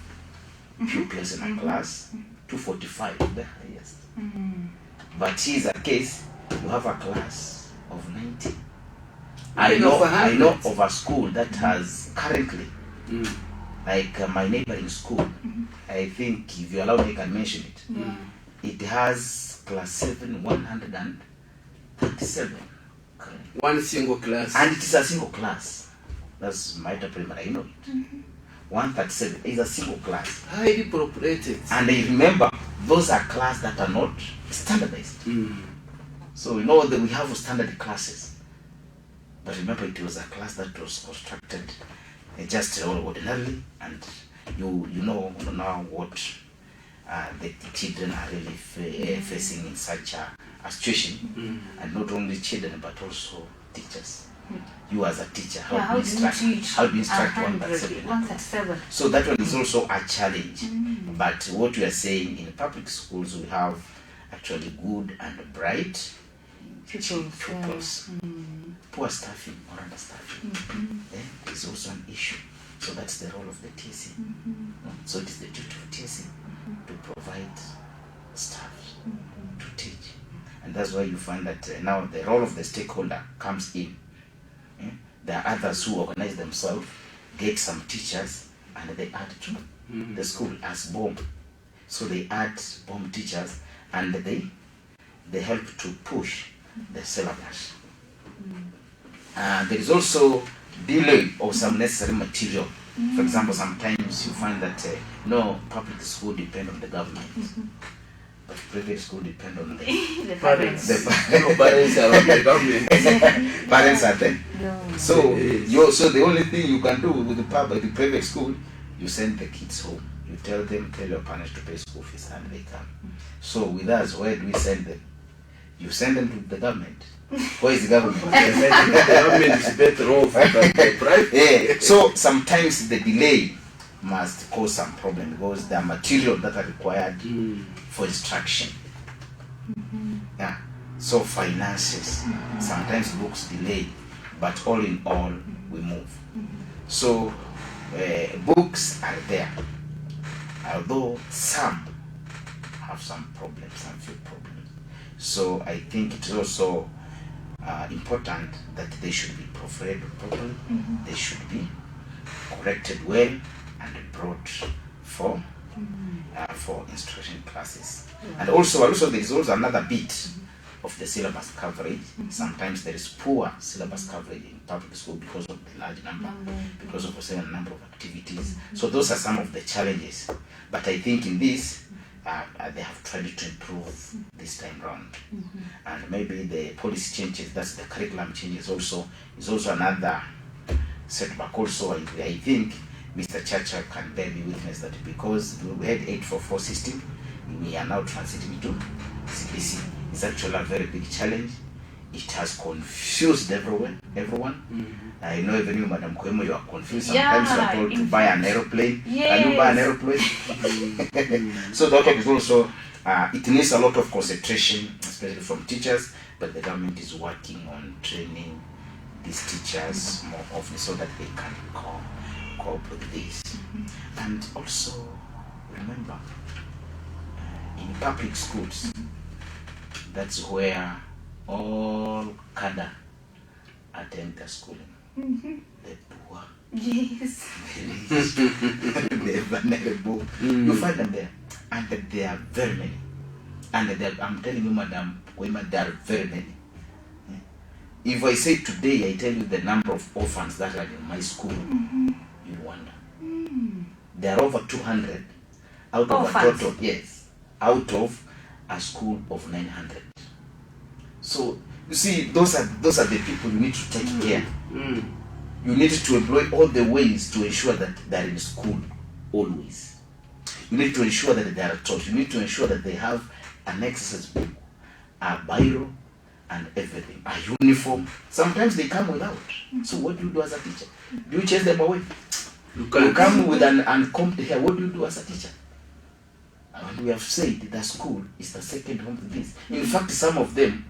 S2: pupils in a class, 245 the highest. But here is a case, you have a class of 90. I know of a school that has currently, like my neighboring school, I think if you allow me I can mention it. It has class 7, 137.
S3: One single class.
S2: And it is a single class. That's my primary, I know it. 137 is a single class.
S3: Highly populated.
S2: And I remember, those are classes that are not standardized. So that we have standard classes. But remember, it was a class that was constructed just ordinarily, and you know now what the children are really facing in such a situation. And not only children, but also teachers. You as a teacher, how do you instruct 137? So that one is also a challenge. But what we are saying, in public schools, we have actually good and bright pupils. Poor staffing or understaffing is also an issue. So that's the role of the TSC. So it is the duty of TSC to provide staff to teach. And that's why you find that now the role of the stakeholder comes in. There are others who organize themselves, get some teachers, and they add to the school as BOM. So they add BOM teachers, and they help to push the syllabus. There is also delay of some necessary material. For example, sometimes you find that public school depend on the government. But private school depend on the
S3: parents. Parents are on the government.
S2: Parents are there. So the only thing you can do with the private school, you send the kids home. You You tell your parents to pay school fees, and they come. So with us, where do we send them? You send them to the government. Where is the government?
S3: The government is better off than the private.
S2: Yeah. So sometimes the delay must cause some problem because there are material that are required for instruction. Yeah. So finances, sometimes books delay, but all in all, we move. So books are there, although some have some problems, some few problems. So I think it is also important that they should be proofread properly. They should be corrected well and brought for instruction classes. And also there is also another bit of the syllabus coverage. Sometimes there is poor syllabus coverage in public school because of the large number, because of a certain number of activities. So those are some of the challenges. But I think in this, they have tried to improve this time round. And maybe the policy changes, that's the curriculum changes also, is also another setback also. I think Mr. CHACHA can bear me witness that because we had 844 system, we are now transiting to CBC. It's actually a very big challenge. It has confused everyone. I know even you, Madam KOIMA, you are confused. Sometimes you are told to buy an aeroplane.
S1: Yes.
S2: Can you buy an aeroplane? So that is also, it needs a lot of concentration, especially from teachers, but the government is working on training these teachers more often so that they can cope with this. And also, remember, in public schools, that's where all cadre attend the schooling. The poor,
S1: Yes.
S2: the vulnerable, you find them there, and there are very many. And I'm telling you, Madam KOIMA, there are very many. If I say today, I tell you the number of orphans that are in my school, you wonder. There are over 200 out of
S1: Orphans.
S2: a total, yes, out of a school of 900. So you see, those are the people you need to take care. You need to employ all the ways to ensure that they are in school always. You need to ensure that they are taught. You need to ensure that they have an exercise book, a biro, and everything, a uniform. Sometimes they come without. So what do you do as a teacher? Do you chase them away? You come with an uncombed hair. What do you do as a teacher? And we have said that school is the second home to this. In fact, some of them,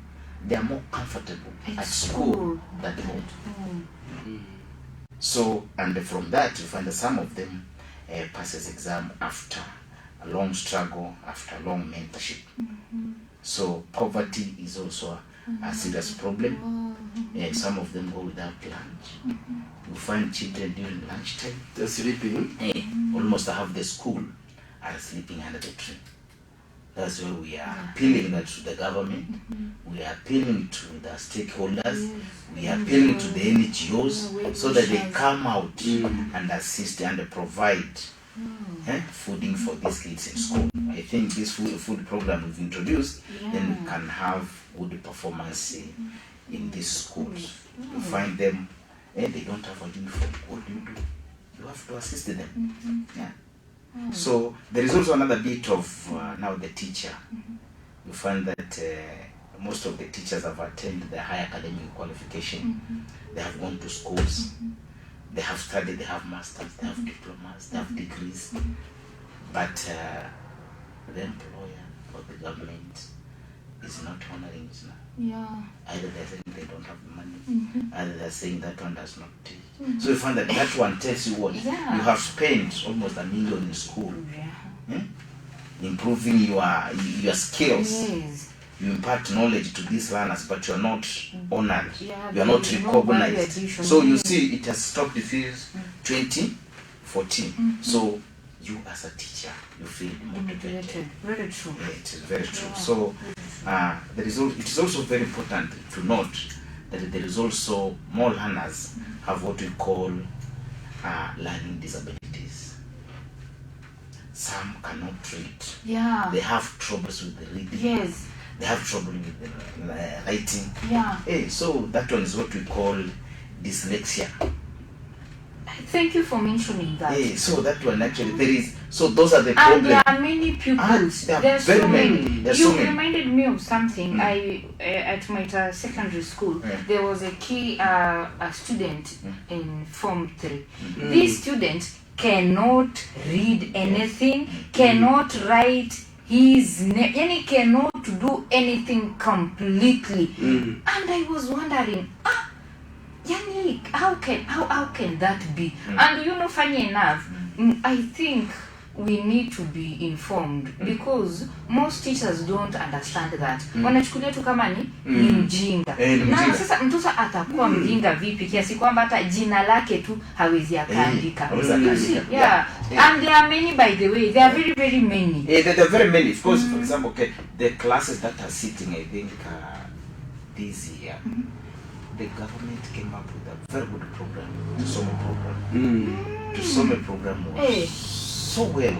S2: they are more comfortable at school than home. So, and from that, you find that some of them passes exam after a long struggle, after long mentorship. So poverty is also a serious problem. And some of them go without lunch. You find children during lunchtime,
S3: They're sleeping.
S2: almost half the school are sleeping under the tree. That's why we are appealing that to the government, we are appealing to the stakeholders, we are appealing to the NGOs so that they come out and assist and provide fooding for these kids in school. I think this food program we've introduced, then we can have good performance in these schools. You find them, they don't have a uniform. What do? You have to assist them. Yeah. So there is also another bit of now the teacher. You find that most of the teachers have attained the high academic qualification. They have gone to schools. They have studied. They have masters. They have diplomas. They have degrees. But the employer or the government is not honoring it now. Either they're saying they don't have the money, either they're saying that one does not teach. So you find that that one tells you what? You have spent almost $1 million in school, improving your skills. You impart knowledge to these learners, but you're not honored. You're not recognized. So you see, it has stopped since 2014. So you as a teacher, you feel motivated.
S1: Very true.
S2: Yeah, it is very true. So it is also very important to note that there is also more learners have what we call learning disabilities. Some cannot read. They have troubles with the reading. They have trouble with the writing. So that one is what we call dyslexia.
S1: Thank you for mentioning that.
S2: Yeah, so that one actually there is. So those are the
S1: And
S2: problems.
S1: there are many pupils. There are
S2: very
S1: so
S2: many.
S1: many.
S2: There are
S1: You
S2: so many.
S1: reminded me of something. I at my secondary school, there was a a student in Form 3. This student cannot read anything, cannot write his name, and he cannot do anything completely. And I was wondering, Yani, how can that be? And you know, funny enough, I think we need to be informed because most teachers don't understand that. Wanachukulia tu kama ni mjinga. Na sasa mtoto atakuwa mjinga vipi kiasi kwamba hata jina lake tu hawezi akaandika. Yeah. And there are many, by the way. There are very, very many.
S2: Yeah, there are very many. Of course, for example, okay, the classes that are sitting, I think, this year, the government came up with a very good program, the summer program. The summer program was so well.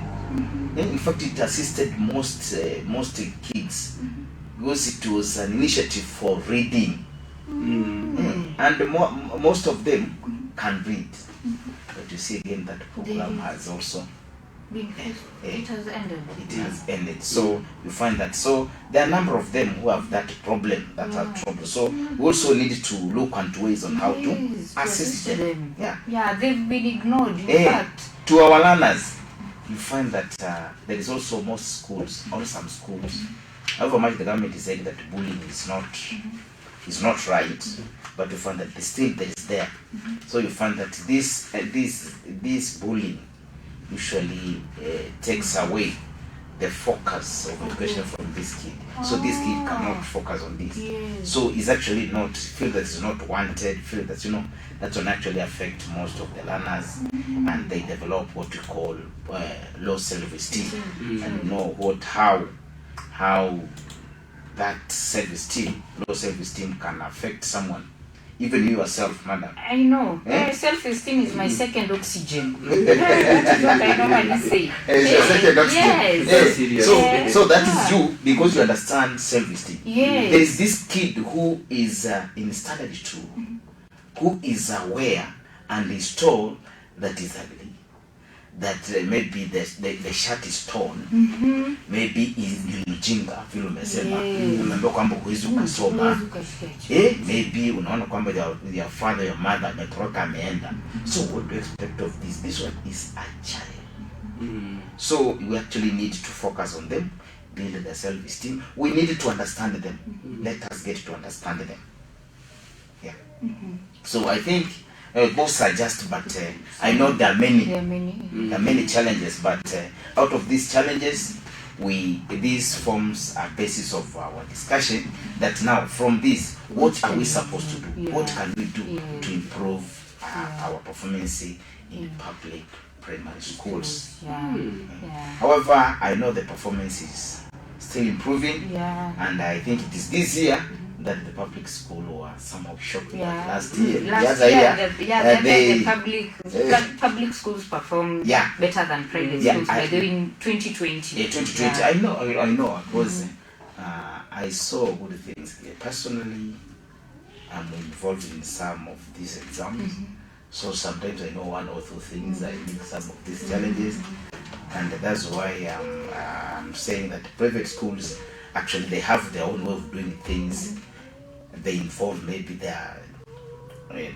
S2: In fact, it assisted most kids because it was an initiative for reading, and most of them can read. But you see again that program has also
S1: It has ended.
S2: It has ended. So you find that. So there are a number of them who have that problem, trouble. So we also need to look at ways on how to assist them.
S1: Yeah, they've been ignored. In fact,
S2: to our learners, you find that there is also most schools, or some schools. However much the government is saying that bullying is not right, but you find that still there is there. So you find that this bullying usually takes away the focus of education from this kid. So this kid cannot focus on this. So it's actually not, feel that it's not wanted, feel that, that will actually affect most of the learners, and they develop what we call low self-esteem. And you know how that self-esteem, low self-esteem can affect someone. Even you yourself, madam.
S1: I know. Self-esteem is my second oxygen. That is what I normally say.
S2: It's your second oxygen.
S1: Yes.
S2: So that is you, because you understand self-esteem.
S1: Yes.
S2: There is this kid who is in standard 2, who is aware and is told that is ugly, that maybe the shirt is torn, maybe is mjinga vile umesema, umeambiwa kwamba huwezi ukasoma, maybe unaona kwamba your father, your mother ametoroka ameenda. So what do you expect of this? This one is a child. So we actually need to focus on them, build their self-esteem. We need to understand them. Let us get to understand them. Yeah. So I think both are just, but I know there are many. There are many challenges, but out of these challenges, these forms a basis of our discussion. That now, from this, what are we supposed to do? What can we do to improve our performance in public primary schools? However, I know the performance is still improving, and I think it is this year that the public school was somehow shocked last year.
S1: The public schools performed better than private schools by doing 2020.
S2: Yeah, 2020. I know. Because I saw good things here. Personally, I'm involved in some of these exams. So sometimes I know one or two things. I meet some of these challenges, and that's why I'm saying that private schools actually they have their own way of doing things. They involve maybe the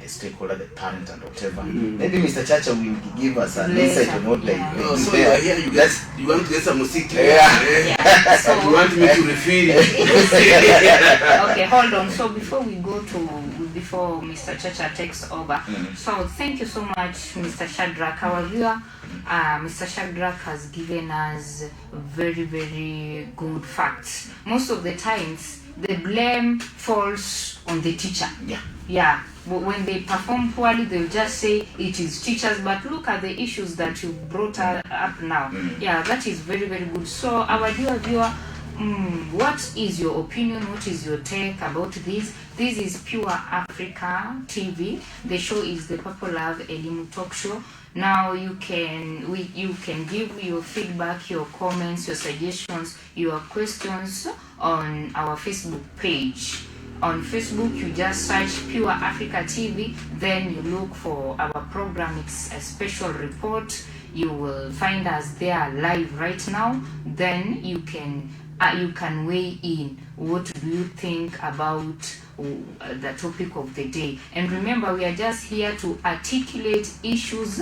S2: stakeholder, the parent, and whatever. Maybe Mr. Chacha will give us an insight on what they do.
S3: So here you want to get some music?
S1: So
S3: you want me to refill?
S1: Okay, hold on. So before before Mr. Chacha takes over, so thank you so much, Mr. Shadrack. Our viewer, Mr. Shadrack has given us very, very good facts. Most of the times, the blame falls on the teacher. Yeah. But when they perform poorly, they'll just say it is teachers. But look at the issues that you brought up now. Yeah, that is very, very good. So our viewer, what is your opinion? What is your take about this? This is Pure Africa TV. The show is the Purple Love Elimu Talk Show. Now you can give your feedback, your comments, your suggestions, your questions on our Facebook page. On Facebook, you just search Pure Africa TV, then you look for our program. It's a special report. You will find us there live right now. Then you can weigh in. What do you think about the topic of the day? And remember, we are just here to articulate issues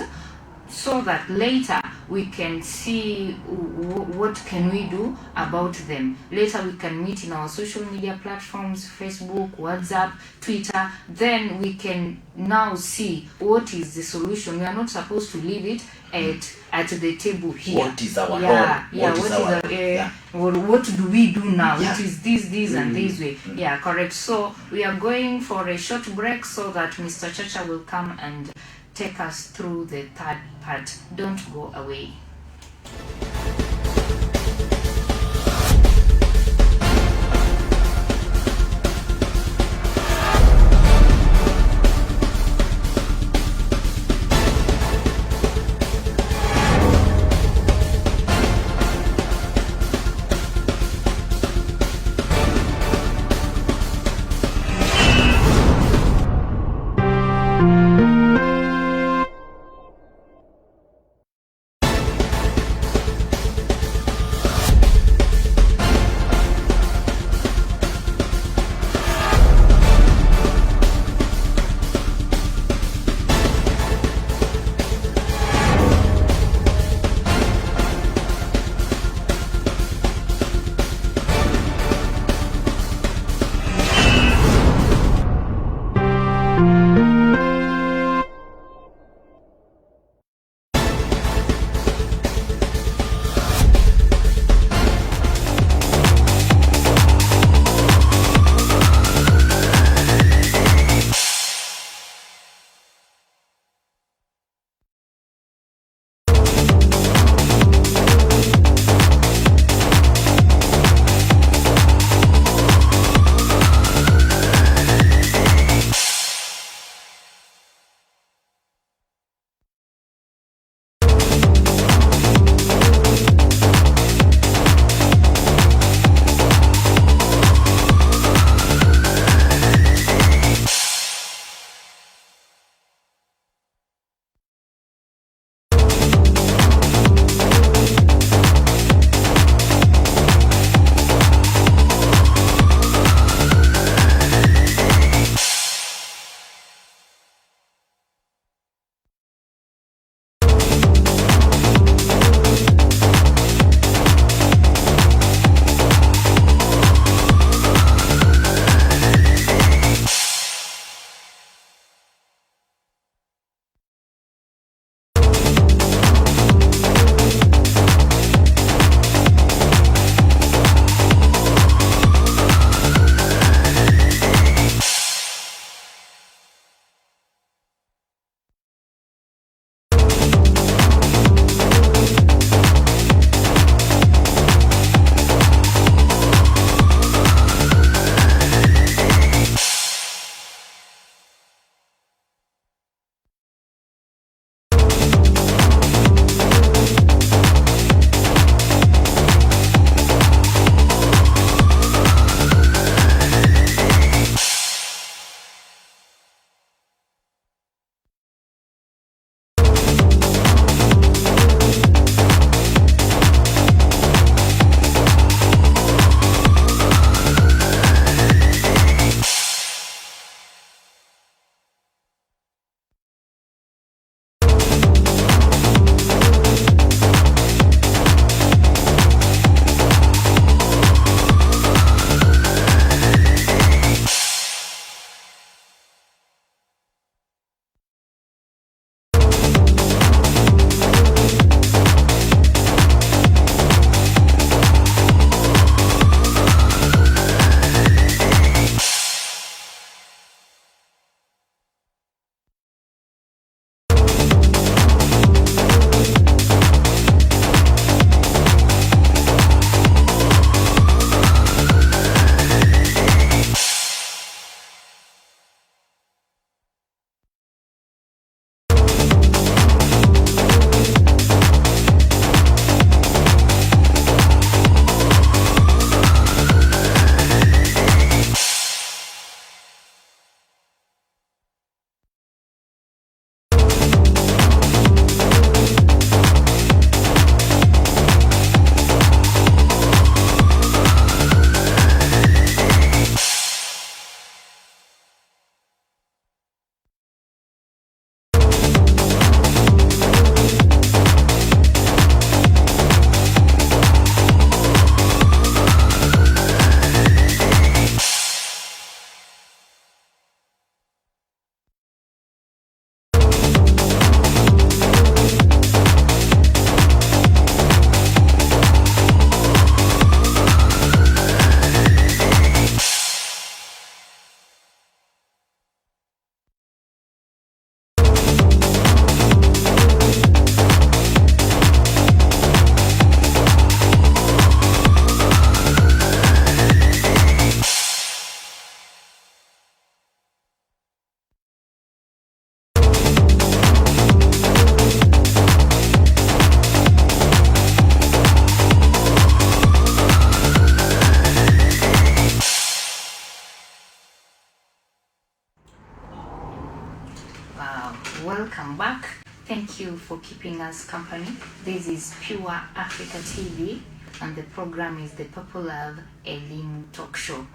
S1: so that later we can see what can we do about them. Later we can meet in our social media platforms, Facebook, WhatsApp, Twitter. Then we can now see what is the solution. We are not supposed to leave it at the table here.
S2: What is our role?
S1: What do we do now?
S2: Yeah.
S1: It is this and this way. Yeah, correct. So we are going for a short break so that Mr. Chacha will come and take us through the third part. Don't go away. thank you for keeping us company. This is Pure Africa TV, and the program is the Purple Love Elimu Talk Show.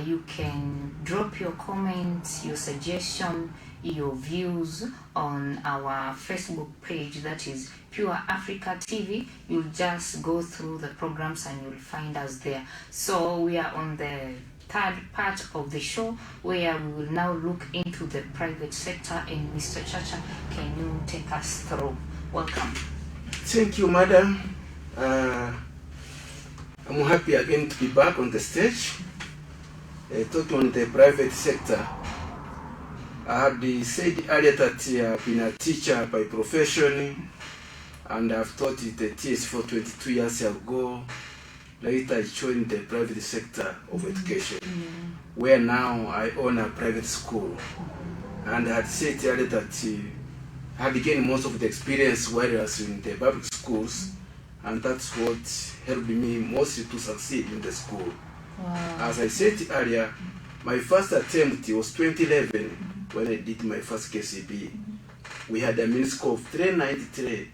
S1: You can drop your comments, your suggestion, your views on our Facebook page, that is Pure Africa TV. You'll just go through the programs and you'll find us there. So we are on the third part of the show, where we will now look into the private sector, and Mr. Chacha, can you take us through? Welcome.
S3: Thank you, madam. I'm happy again to be back on the stage. Talking on the private sector. I had said earlier that I've been a teacher by profession, and I've taught at the TS for 22 years ago. Later I joined the private sector of education, where now I own a private school. And I had said earlier that I had gained most of the experience while I was in the public schools, and that's what helped me mostly to succeed in the school.
S1: Wow.
S3: As I said earlier, my first attempt was 2011 when I did my first KCB. We had a mean score of 393,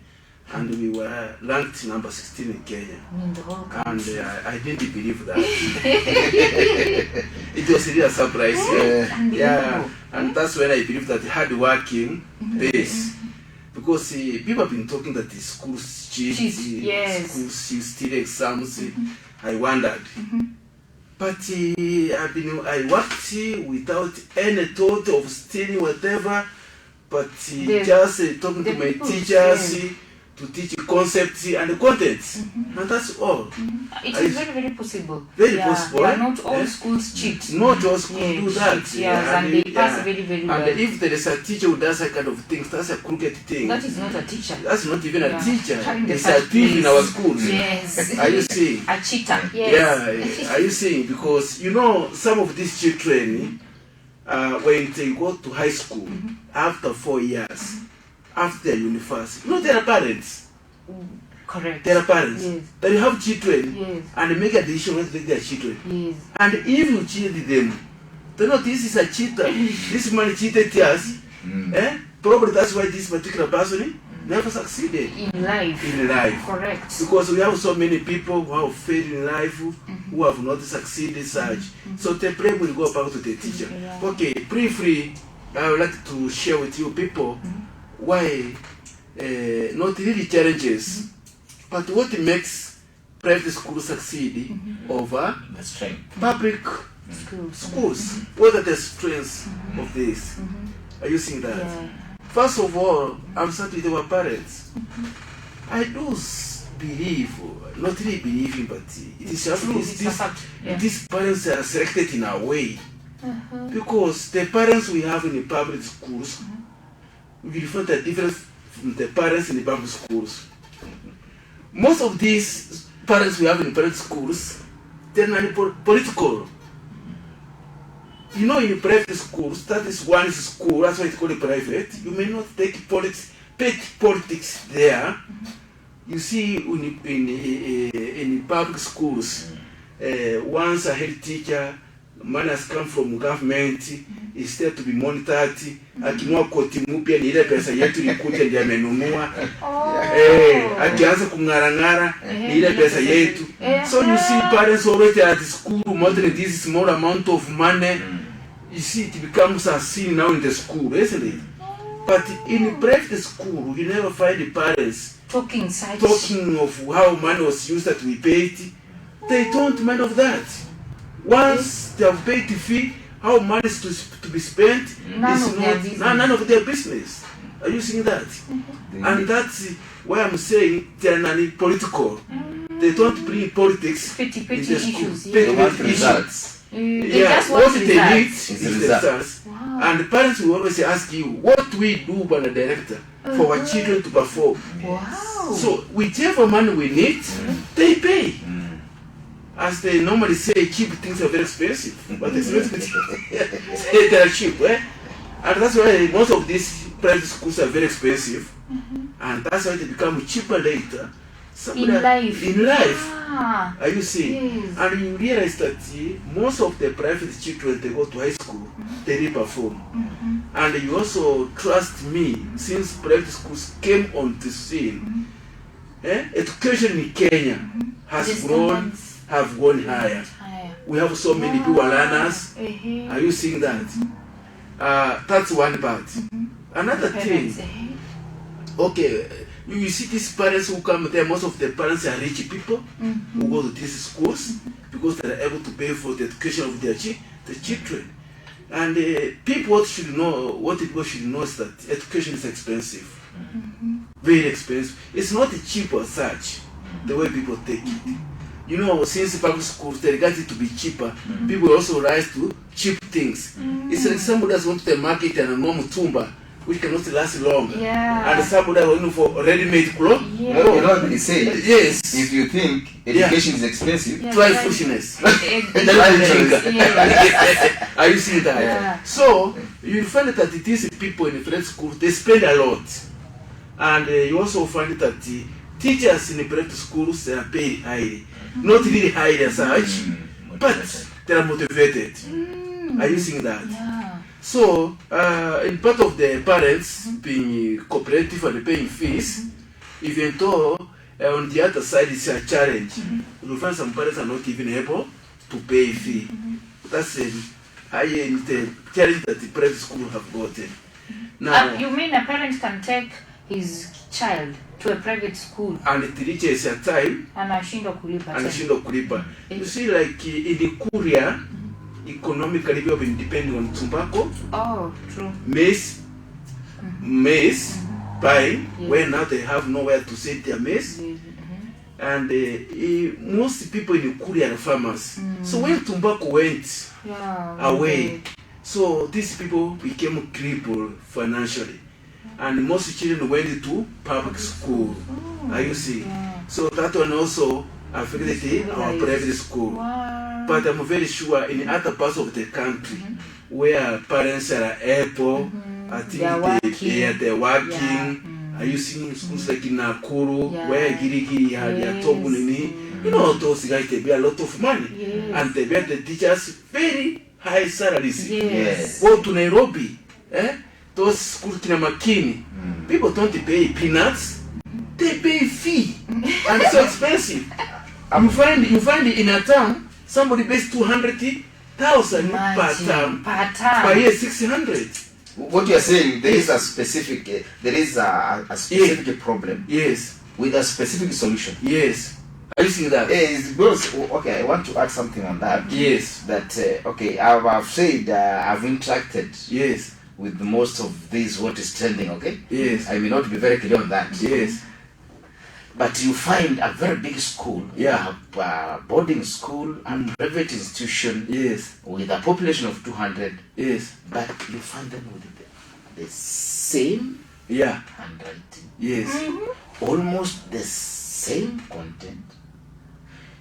S3: and we were ranked number 16 in Kenya.
S1: In the whole country.
S3: And I didn't believe that. It was really a surprise. Yeah, and that's when I believed that hard working pays. Because people have been talking that the schools cheat,
S1: yes.
S3: schools steal exams. I wondered. But I worked without any thought of stealing whatever, but just talking to my teachers to teach concepts and contents, and that's all.
S1: It is very, very possible.
S3: Very possible.
S1: Yeah, not all schools cheat.
S3: Not all schools do that.
S1: Yes, and they pass very, very well.
S3: And if there is a teacher who does that kind of things, that's a crooked thing.
S1: That is not a teacher.
S3: That's not even a teacher.
S1: Having
S3: It's a thief in our schools.
S1: Yes.
S3: Are you seeing?
S1: A cheater. Yes.
S3: Yeah. Are you seeing? Because you know some of these children, when they go to high school after 4 years, after their university, you know, their parents.
S1: Correct.
S3: Their parents.
S1: Yes.
S3: They have children,
S1: Yes.
S3: and they make a decision when to take their children.
S1: Yes.
S3: And if you cheat them, they know this is a cheater. This man cheated us. Probably that's why this particular person never succeeded
S1: In life.
S3: in life.
S1: Correct.
S3: Because we have so many people who have failed in life, who have not succeeded such. So the blame will go back to the teacher.
S1: Yeah.
S3: Okay, briefly, I would like to share with you people why not really challenges, but what makes private schools succeed over
S2: The strength.
S3: public schools. What are the strengths of this? Are you seeing that?
S1: Yeah.
S3: First of all, I'm starting with our parents. I do believe, not really believing, but it is just
S1: True, it's a fact. Yeah.
S3: these parents are selected in a way. Because the parents we have in the public schools, we find the difference from the parents in the public schools. Most of these parents we have in the private schools, they're not political. You know, in private schools, that is one school, that's why it's called private. You may not take politics there. You see, in public schools, once a head teacher, man has come from government, is there to be monitored. Akinua koti mpya ni ile pesa yetu ilikuja ndiye amenunua. Akianza kung'arang'ara ni ile pesa yetu. So you see parents already at school monitoring this small amount of money. You see it becomes a sin now in the school, isn't it? But in private school, you never find the parents
S1: Talking
S3: of how money was used that we paid. They don't mind of that. Once they have paid the fee, how money is to be spent none of their business. Are you seeing that? And that's why I'm saying they are non-political. They don't bring politics in the school. Petty issues. What they need is the results.
S1: Wow.
S3: And the parents will always ask you, what do we do by the director for our children to perform?
S1: Wow.
S3: So whichever money we need, they pay. As they normally say, cheap things are very expensive, but it's not they are cheap, eh? And that's why most of these private schools are very expensive, and that's why they become cheaper later.
S1: In life.
S3: In life.
S1: Ah.
S3: Are you seeing?
S1: Yes.
S3: And you realize that most of the private children, they go to high school, they really perform. and you also trust me, since private schools came on the scene, education in Kenya has have gone higher. We have so many people learners. Are you seeing that? That's one part. Another thing, okay, you see these parents who come there, most of the parents are rich people who go to these schools because they are able to pay for the education of their children. And people should know, what people should know is that education is expensive. Very expensive. It's not cheap as such, the way people take it. You know, since public schools, they regard it to be cheaper, people also rise to cheap things. It's like somebody that's going to the market and a normal tumba, which cannot last long. And somebody that's going for ready-made clothes.
S2: You know what they say?
S3: Yes.
S2: If you think education is expensive,
S3: try foolishness. Are you seeing that? So, you find that these people in the private school, they spend a lot. And you also find that the teachers in the private schools, they are paid highly. Not really high as such, but they are motivated. Are you seeing that? So, in part of the parents being cooperative and paying fees, even though on the other side it's a challenge, you find some parents are not even able to pay a fee. That's the challenge that the private school have gotten.
S1: Now, you mean a parent can take his child to a private school
S3: and it reaches a time
S1: and anashindwa
S3: kulipa. You see, like in the Korea, economically we have been depending on tobacco,
S1: true,
S3: maize, pine, where now they have nowhere to send their maize. And most people in Korea are farmers. So when tobacco went away, so these people became crippled financially. And most children went to public school. Are you see? So that one also affected our private school. But I'm very sure in other parts of the country where parents are able, I think they're working. Are you seeing schools like in Nakuru, where Girigiri had their Tobunini? You know, those guys, they pay a lot of money. And they pay the teachers very high salaries. Go to Nairobi, those schools in Makini, people don't pay peanuts, they pay fee, and it's so expensive. You find it in a town, somebody pays 200,000 per term, per year 600.
S2: What you are saying, there is a specific, problem.
S3: Yes.
S2: With a specific solution.
S3: Yes. Are you seeing that?
S2: Because, okay, I want to add something on that.
S3: Yes.
S2: That okay, I've said I've interacted.
S3: Yes.
S2: With most of these what is trending, okay?
S3: Yes.
S2: I may not be very clear on that.
S3: Yes.
S2: But you find a very big school, a boarding school, a private institution, with a population of 200.
S3: Yes.
S2: But you find them with the same handwriting.
S3: Yes.
S2: Almost the same content.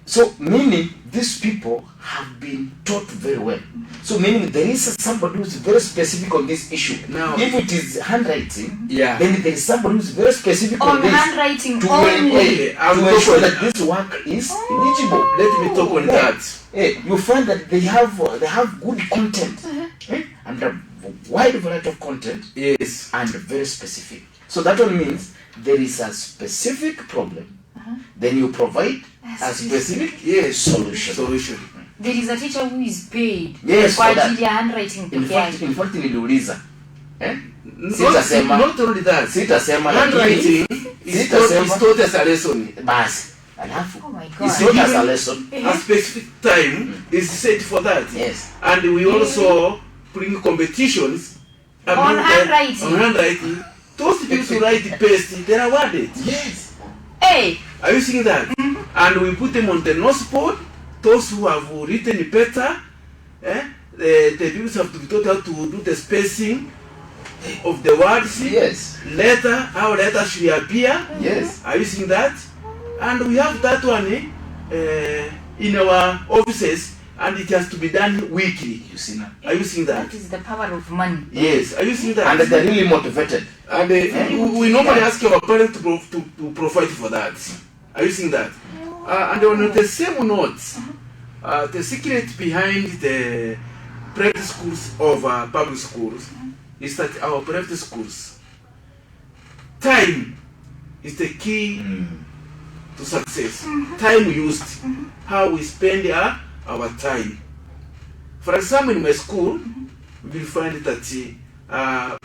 S2: So, meaning these people have been taught very well. So, meaning there is somebody who is very specific on this issue.
S3: Now,
S2: if it is handwriting, then there is somebody who is very specific on this.
S1: Handwriting
S2: to
S1: only.
S2: To ensure that this work is eligible.
S3: Let me talk on that.
S2: You find that they have good content and a wide variety of content.
S3: Yes.
S2: And very specific. So that one means there is a specific problem. Then you provide a specific solution.
S1: There is a teacher who is paid
S2: for
S1: ajili ya handwriting.
S2: In fact, niliuliza.
S3: Not only that.
S2: Sitasema
S3: handwriting is taught as a lesson.
S2: Basi. Alafu.
S1: Oh my God.
S2: It's taught as a lesson.
S3: A specific time is set for that.
S2: Yes.
S3: And we also bring competitions
S1: on handwriting.
S3: Those people who write the best, they are awarded.
S2: Yes.
S1: Hey.
S3: Are you seeing that? And we put them on the notes board. Those who have written better, the people have to be taught how to do the spacing of the words.
S2: Yes.
S3: Letter, how letter should appear.
S2: Yes.
S3: Are you seeing that? And we have that one in our offices, and it has to be done weekly.
S2: You see now?
S3: Are you seeing that?
S1: That is the power of money.
S3: Yes. Are you seeing that?
S2: And they're really motivated.
S3: And we normally ask our parents to provide for that. Are you seeing that? And on the same note, the secret behind the private schools over public schools is that our private schools, time is the key to success. Time used, how we spend our time. For example, in my school, we will find that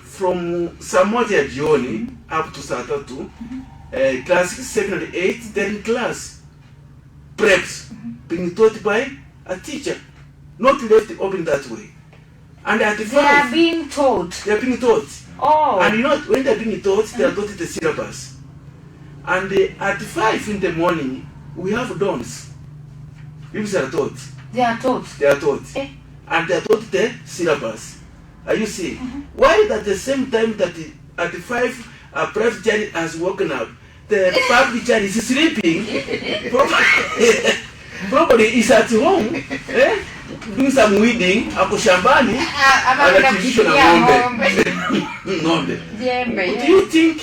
S3: from Samoja Jioni up to Satatu, class 7 and 8, they're in class. Preps being taught by a teacher, not left open that way. And at 5,
S1: they are being taught.
S3: They are being taught.
S1: Oh.
S3: And you know, when they are being taught, they are taught the syllabus. And at 5 in the morning, we have dawns. People are taught.
S1: They are taught.
S3: They are taught. And they are taught the syllabus. Are you seeing? Why at the same time that at 5 a private child has woken up, the public child is sleeping, probably is at home, doing some weeding, ako shambani, anatibisho na ng'ombe. Do you think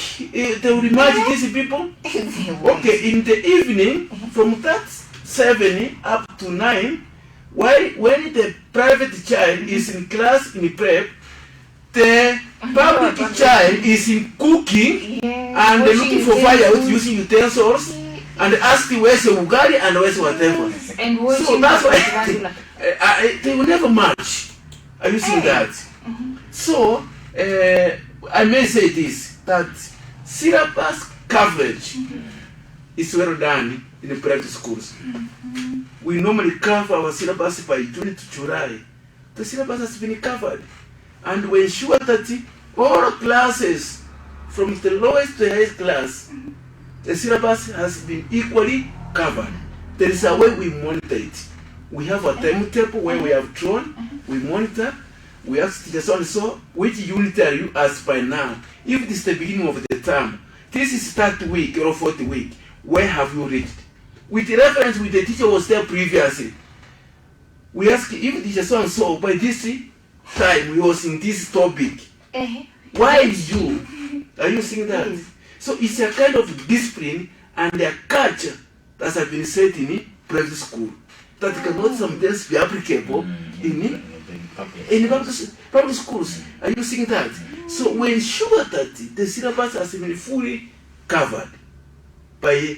S3: they will imagine these people? Okay, in the evening, from that 7 up to 9, when the private child is in class in prep, the public child is in cooking and looking for firewood using utensils and asking where's the ugali and where's whatever.
S1: And
S3: so that's why they will never match. Are you seeing that? So I may say this, that syllabus coverage is well done in the private schools. We normally cover our syllabus by June to July. The syllabus has been covered. And we ensure that all classes, from the lowest to the highest class, the syllabus has been equally covered. There is a way we monitor it. We have a timetable where we have drawn, we monitor, we ask teachers on so which unit are you as by now? If this is the beginning of the term, this is 3rd week or 4th week, where have you reached? With reference with the teacher was there previously. We ask if teacher so and so by this time we was in this topic. Why you? Are you seeing that? So it's a kind of discipline and a culture that has been set in private school that cannot sometimes be applicable in public schools. Are you seeing that? So we ensure that the syllabus has been fully covered by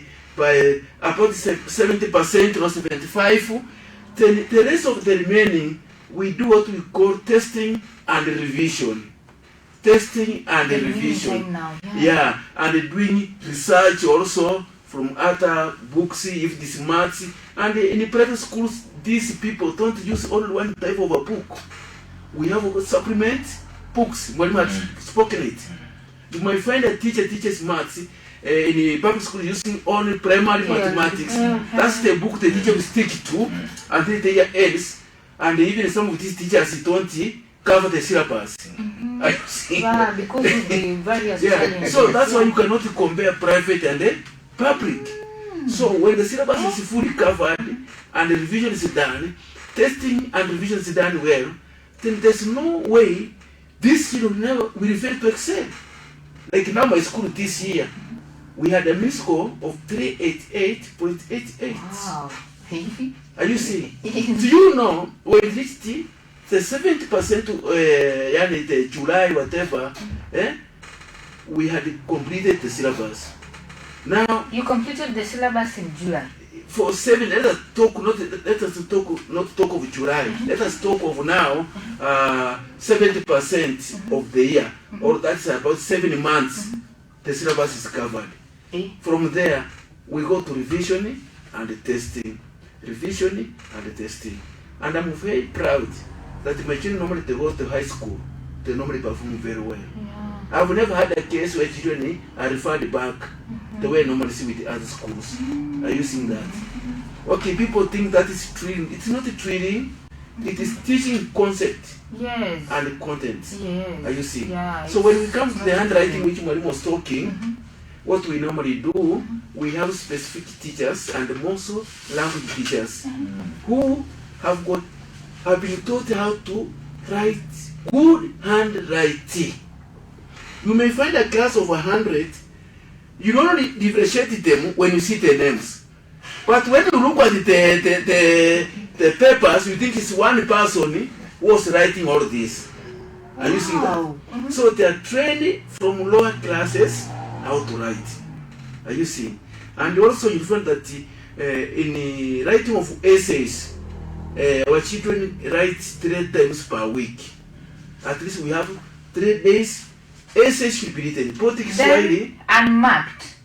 S3: about 70% or 75%. Then the rest of the remaining, we do what we call testing and revision. Testing and revision.
S1: Now,
S3: and doing research also from other books, if this maths. And in the private schools, these people don't use only one type of a book. We have supplement books. When we have spoken it, you might find a teacher teaches maths in the public school using only primary mathematics. That's the book the teacher will stick to until the year ends. And even some of these teachers don't cover the syllabus.
S1: Because of the various challenges.
S3: So that's why you cannot compare private and the public. So when the syllabus is fully covered and the revision is done, testing and revision is done well, then there's no way this children never will refer to excel. Like now my school this year, we had a mean score of 388.88.
S1: Wow.
S3: Are you seeing? Do you know when it reached the 70% to July, whatever, we had completed the syllabus. Now
S1: you completed the syllabus in July.
S3: For 7, let us talk not talk of July. Let us talk of now 70% of the year, or that's about 7 months. The syllabus is covered. From there, we go to revision and testing. Revision and testing. And I'm very proud that my children normally they go to high school. They normally perform very well. I've never had a case where children are referred back the way I normally see with the other schools. Are you seeing that? Okay, people think that is training. It's not a training. It is teaching concept and content. Are you seeing? So when we come to the handwriting, which Marim was talking, what we normally do, we have specific teachers and also language teachers who have been taught how to write good handwriting. You may find a class of 100, you don't differentiate them when you see the names. But when you look at the papers, you think it's one person who was writing all this. Are you seeing that? So they are trained from lower classes how to write. Are you seeing? And also you find that in the writing of essays, our children write 3 times per week. At least we have 3 days. Essays should be written. Politics, Swahili,
S1: and marked.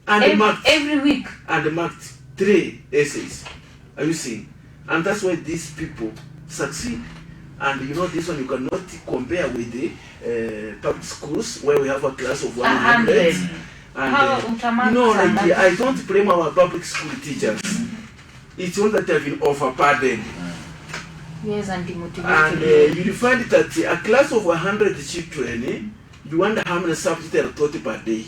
S1: Every week.
S3: And marked 3 essays. Are you seeing? And that's why these people succeed. And you know, this one you cannot compare with the public schools where we have a class of 100. And you know, like, I don't blame our public school teachers. It's all that have been overburdened.
S1: Yes, and demotivated.
S3: And you find that a class of 100 children, you wonder how many subjects they are taught per day.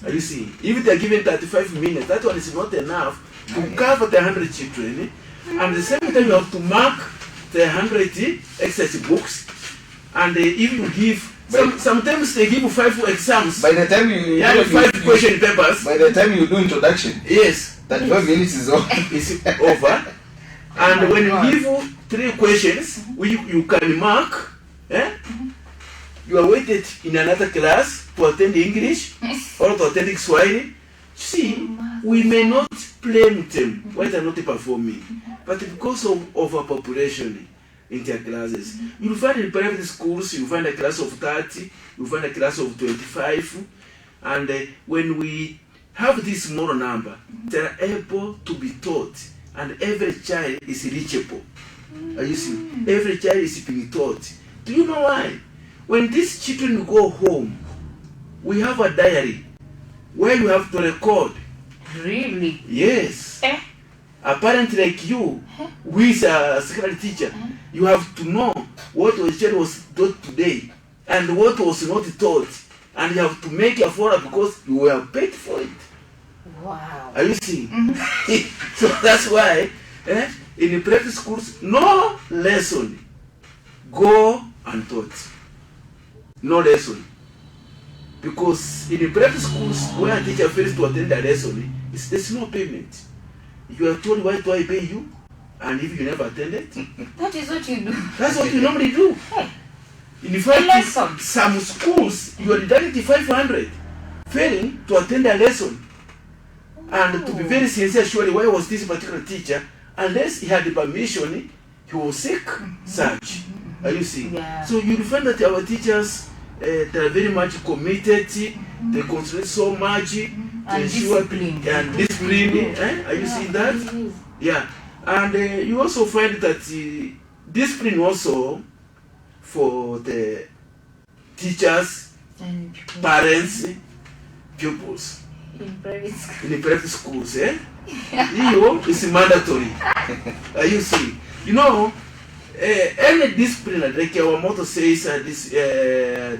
S3: Are you seeing? If they are given 35 minutes, that one is not enough to cover the 100 children. And at the same time, you have to mark the 100 exercise books. And if you give, sometimes they give 5 exams.
S4: By the time you
S3: 5 question papers.
S4: By the time you do introduction,
S3: yes,
S4: 35 minutes is over.
S3: It's over. And when you give 3 questions, you can mark, you are waited in another class to attend English or to attend Swahili. See, we may not blame them why they are not performing, but because of overpopulation in their classes. You find in private schools, you find a class of 30, you find a class of 25, and when we have this small number, they are able to be taught, and every child is reachable. Are you see? Every child is being taught. Do you know why? When these children go home, we have a diary where you have to record.
S1: Really?
S3: Yes. A parent like you, who is a secondary teacher, you have to know what your child was taught today and what was not taught, and you have to make a follow because you were paid for it.
S1: Wow.
S3: Are you seeing? So that's why in the private schools, no lesson go untaught. No lesson. Because in the private schools where a teacher fails to attend a lesson, there's no payment. You are told, why do I pay you? And if you never attend it,
S1: that is what you do.
S3: That's what you normally do. In fact, some schools, you are deducted 500 failing to attend a lesson. And to be very sincere, surely, why was this particular teacher? Unless he had the permission, he was sick, such. Are you seeing?
S1: Yeah.
S3: So you find that our teachers, they are very much committed, they concentrate so much to ensure and discipline. Are you seeing that? Yeah. And you also find that discipline also for the teachers, parents, pupils.
S1: In private
S3: in the private schools, it's mandatory. You see, you know, any discipline, like our motto says,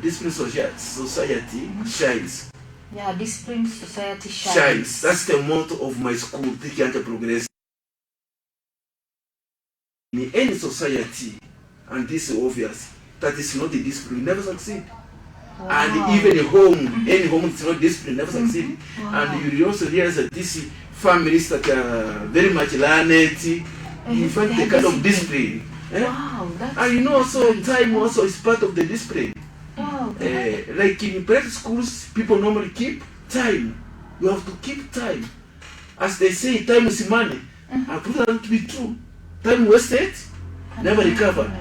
S3: discipline society shines.
S1: Yeah, discipline society
S3: shines. That's the motto of my school, Teaching Progress. In any society, and this is obvious, that is not the discipline, you never succeed. Wow. And even a home, any home is not discipline, never succeed. Wow. And you also realize that these families that are very much learned, you find the kind of discipline.
S1: Wow, that's
S3: and you know, also time also is part of the discipline.
S1: Wow.
S3: Like in private schools, people normally keep time. You have to keep time. As they say, time is money. I prove that to be true. Time wasted, never recovered.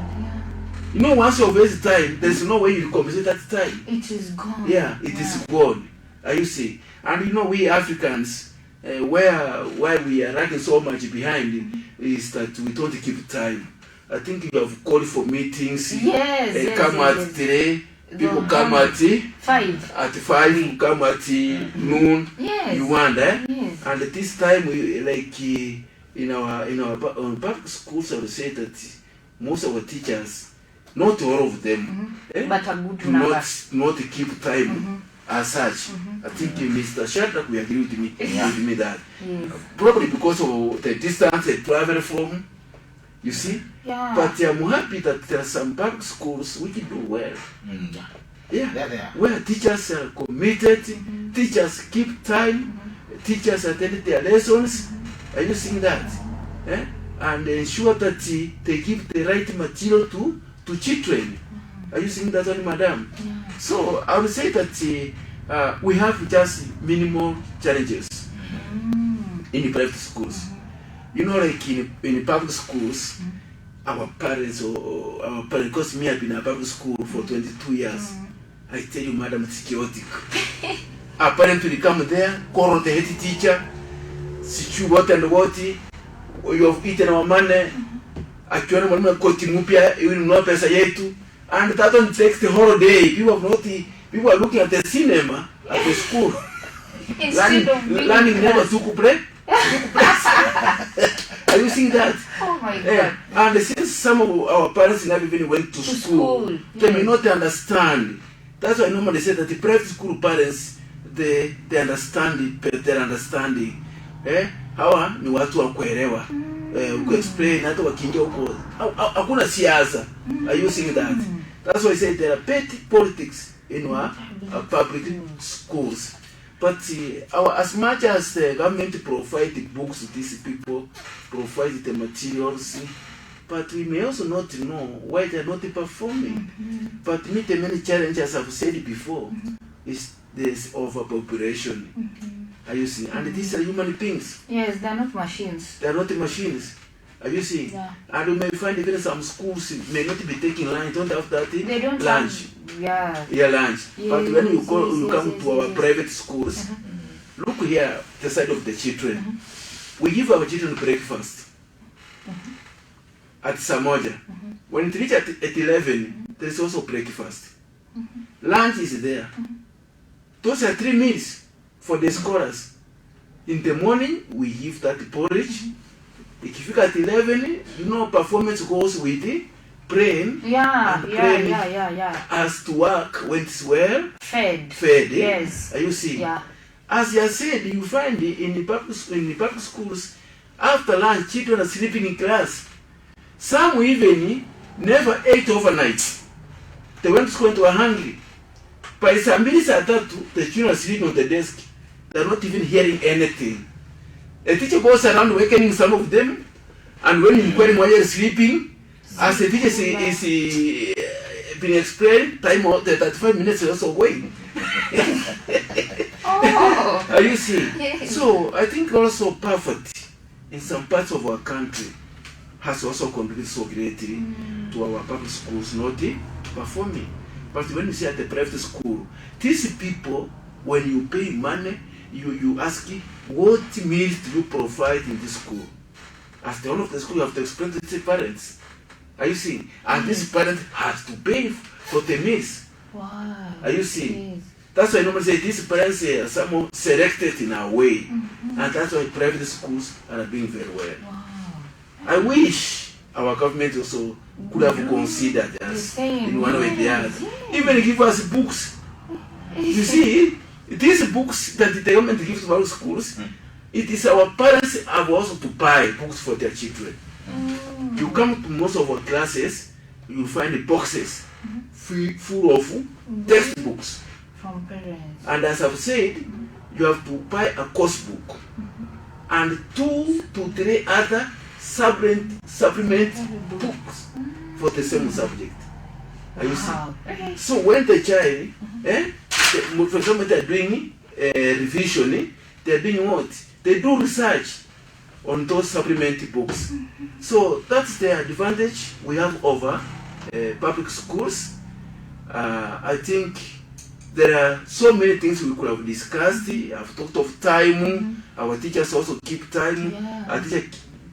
S3: You know, once you waste time, there's no way you compensate that time.
S1: It is gone.
S3: Yeah, it is gone. You see? And you know, we Africans, why we are lagging so much behind is that we don't keep time. I think you have called for meetings.
S1: Yes.
S3: Come at 3, people come at
S1: 5.
S3: At 5, you come at noon.
S1: Yes.
S3: You want that?
S1: Yes.
S3: And at this time, we like in our public schools, I would say that most of our teachers, not all of them,
S1: but a good
S3: do not keep time as such. I think Mr. SHADRACK will agree with me, that.
S1: Yes.
S3: Probably because of the distance they travel from, you see.
S1: Yeah.
S3: But I'm happy that there are some public schools which do well. Yeah. Where teachers are committed, teachers keep time, teachers attend their lessons. Are you seeing that? And ensure that they give the right material to children. Are you seeing that one, madam?
S1: Yeah.
S3: So I would say that we have just minimal challenges in the private schools. You know, like in public schools, our parents or our parents, because me, I've been in a public school for 22 years. I tell you, madam, it's chaotic. Our parents will come there, call on the head teacher, see what and what, you have eaten our money, akiona mwalimu koti mpya, ilinunua pesa yetu, and that one takes the whole day. People are looking at the cinema at the school. Learning never took break. Are you seeing that?
S1: Oh my God.
S3: And since some of our parents never even went to school, they may not understand. That's why I normally say that the private school parents, they understand it, their understanding. Hawa ni watu wa kuelewa. Explain hata wakiingia huko hakuna siasa. Are you seeing that? That's why I say there are petty politics in our public schools. But as much as the government provide the books to these people, provide the materials, but we may also not know why they are not performing. But meet the many challenges I've said before is this overpopulation. Are you seeing? And these are human beings.
S1: Yes, they are not machines.
S3: They are not machines. Are you seeing?
S1: Yeah.
S3: And you may find even some schools may not be taking lunch, don't have that
S1: They don't
S3: lunch.
S1: Have,
S3: lunch.
S1: Yes,
S3: But when you
S1: yes,
S3: come
S1: yes,
S3: to our
S1: yes.
S3: private schools, look here, the side of the children. We give our children breakfast at Samoja. When it reaches at 11, there is also breakfast. Lunch is there. Those are 3 meals for the scholars. In the morning, we give that porridge. If you at 11, you know, performance goes with the brain.
S1: Yeah,
S3: brain has to work when it's well
S1: fed.
S3: Yes. Are you seeing?
S1: Yeah.
S3: As you said, you find in the public schools, after lunch, children are sleeping in class. Some even never ate overnight. They went to school and were hungry. By some minutes at that, the children are sleeping on the desk. They're not even hearing anything. A teacher goes around awakening some of them, and when you inquire why you're sleeping, as the teacher is being explained, time out, the 35 minutes is also going.
S1: Oh.
S3: Are you seeing?
S1: Yes.
S3: So I think also poverty in some parts of our country has also contributed so greatly to our public schools not performing. But when you see at the private school, these people, when you pay money, you ask what meals do you provide in this school? As the owner of the school, you have to explain to the parents. Are you seeing? And this parent has to pay for the meals.
S1: Wow.
S3: Are you seeing?
S1: Yes.
S3: That's why I normally say these parents are somehow selected in a way. And that's why private schools are doing very well.
S1: Wow.
S3: I wish our government also could have considered us in one way or the other. Even give us books. You see, these books that the government gives to our schools, it is our parents have also to buy books for their children. You come to most of our classes, you find the boxes full of textbooks.
S1: From parents.
S3: And as I've said, you have to buy a course book and 2 to 3 other supplement books for the same subject. Are you see? So when the child, for example, they are doing revision, they are doing what? They do research on those supplement books. So that's the advantage we have over public schools. I think there are so many things we could have discussed. I've talked of time. Our teachers also keep time.
S1: Yeah.
S3: Our teacher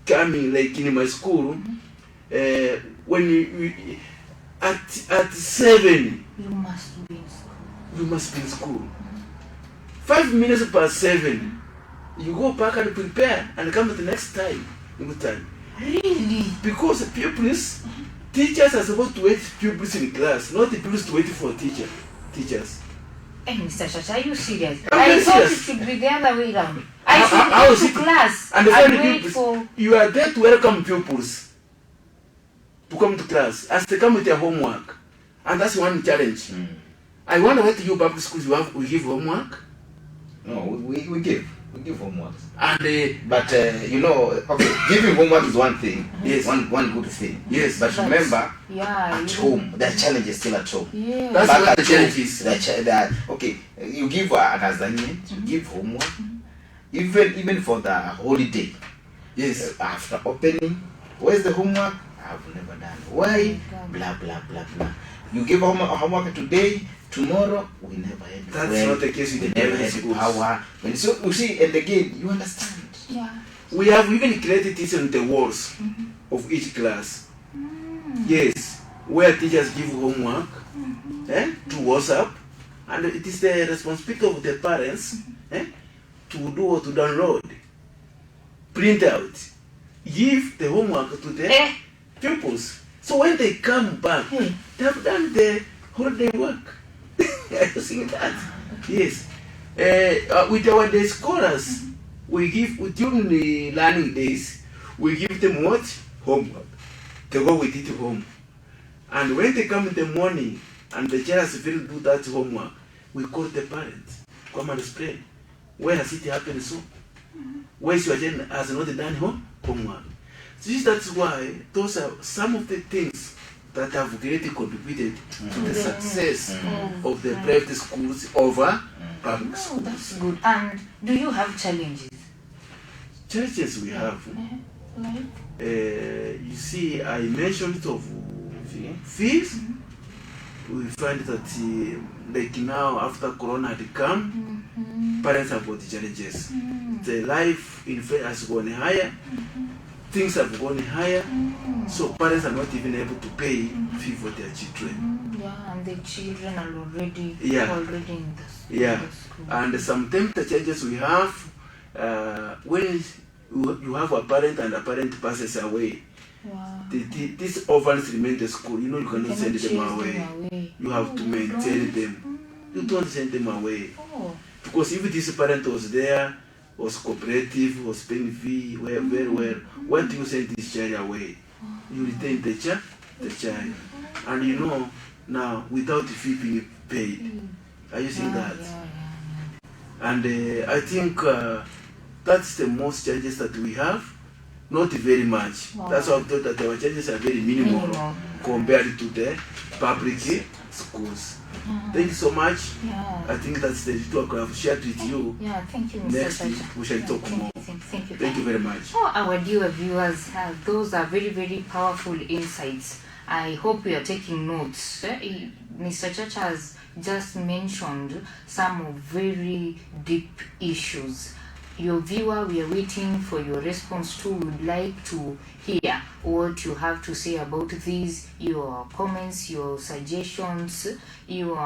S3: coming like in my school. When you at 7,
S1: You must be in school.
S3: you must be in school. 5 minutes past 7, you go back and prepare and come at the next time. Good time.
S1: Really?
S3: Because pupils, teachers are supposed to wait pupils in class, not the pupils to wait for teachers.
S1: Hey, Mr. Chacha, are you serious?
S3: I'm
S1: I
S3: very
S1: thought it
S3: serious.
S1: should be the other way around.
S3: How
S1: I
S3: is
S1: should
S3: it?
S1: go to class
S3: And the
S1: wait
S3: pupils,
S1: for...
S3: you are there to welcome pupils to come to class as they come with their homework. And that's one challenge. I wonder what you public schools we give homework.
S4: No, we give.
S2: We give homework.
S3: And
S2: But you know, okay, giving homework is one thing.
S3: Yes.
S2: One good thing.
S3: Yes.
S2: But remember,
S1: yeah,
S2: at home, there are challenges still at home.
S1: yeah.
S3: That's
S2: Back
S3: what
S2: at
S3: the
S2: home,
S3: challenge is.
S2: okay, you give an assignment, you give homework, even for the holiday.
S3: Yes.
S2: After opening, where's the homework? I've never done. Why?
S1: God.
S2: Blah blah blah blah. You give homework today, tomorrow we never had.
S3: That's not the case with
S2: we
S3: the
S2: never
S3: private
S2: had
S3: schools.
S2: power. And so you see, and again, you understand.
S1: Yeah.
S3: We have even created this on the walls of each class. Yes, where teachers give homework to WhatsApp, and it is the responsibility of the parents to do or to download, print out, give the homework to the pupils. So when they come back, they have done the holiday work. You see that? Yes. With our day scholars, we give during the learning days, we give them what? Homework. They go with it home. And when they come in the morning and the child has to do that homework, we call the parents. Come and explain. Where has it happened so? Where is your child has not done homework? So that's why those are some of the things that have greatly contributed to the success of the private schools over public
S1: Oh,
S3: schools.
S1: that's good. And do you have challenges?
S3: Challenges we have.
S1: Like?
S3: You see, I mentioned it of fees. We find that like now after Corona had come, parents have got challenges. The life in fact has gone higher. Things have gone higher, so parents are not even able to pay fee for their children.
S1: Yeah, and the children are already
S3: Yeah.
S1: already in the,
S3: Yeah,
S1: in the school.
S3: and sometimes the challenges we have when you have a parent and a parent passes away,
S1: Wow.
S3: these orphans remain in the school. You know, you cannot send
S1: Chase
S3: them away. You have to maintain them. You don't send them away.
S1: Oh,
S3: Because if this parent was there, was cooperative, was paying fee very well, why do you send this child away? You retain the child. And you know, now without the fee being paid, are you seeing that? And I think that's the most challenges that we have. Not very much.
S1: Wow.
S3: That's why I thought that our challenges are very minimal compared to the public schools. Thank you so much.
S1: Yeah.
S3: I think that's the talk I have shared with you.
S1: Yeah, thank you, Mr.
S3: Next
S1: Chacha.
S3: week we shall talk
S1: Thank
S3: more.
S1: you, thank you.
S3: Thank you very much.
S1: Oh, our dear viewers, those are very, very powerful insights. I hope you are taking notes. Mr. Chacha has just mentioned some of very deep issues. Your viewer, we are waiting for your response too. Would like to hear what you have to say about these, your comments, your suggestions, your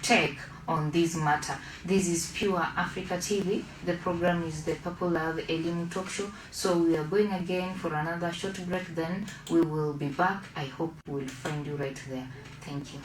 S1: take on this matter. This is Pure Africa TV. The program is the Purple Love Elimu Talk Show. So we are going again for another short break, then we will be back. I hope we'll find you right there. Thank you.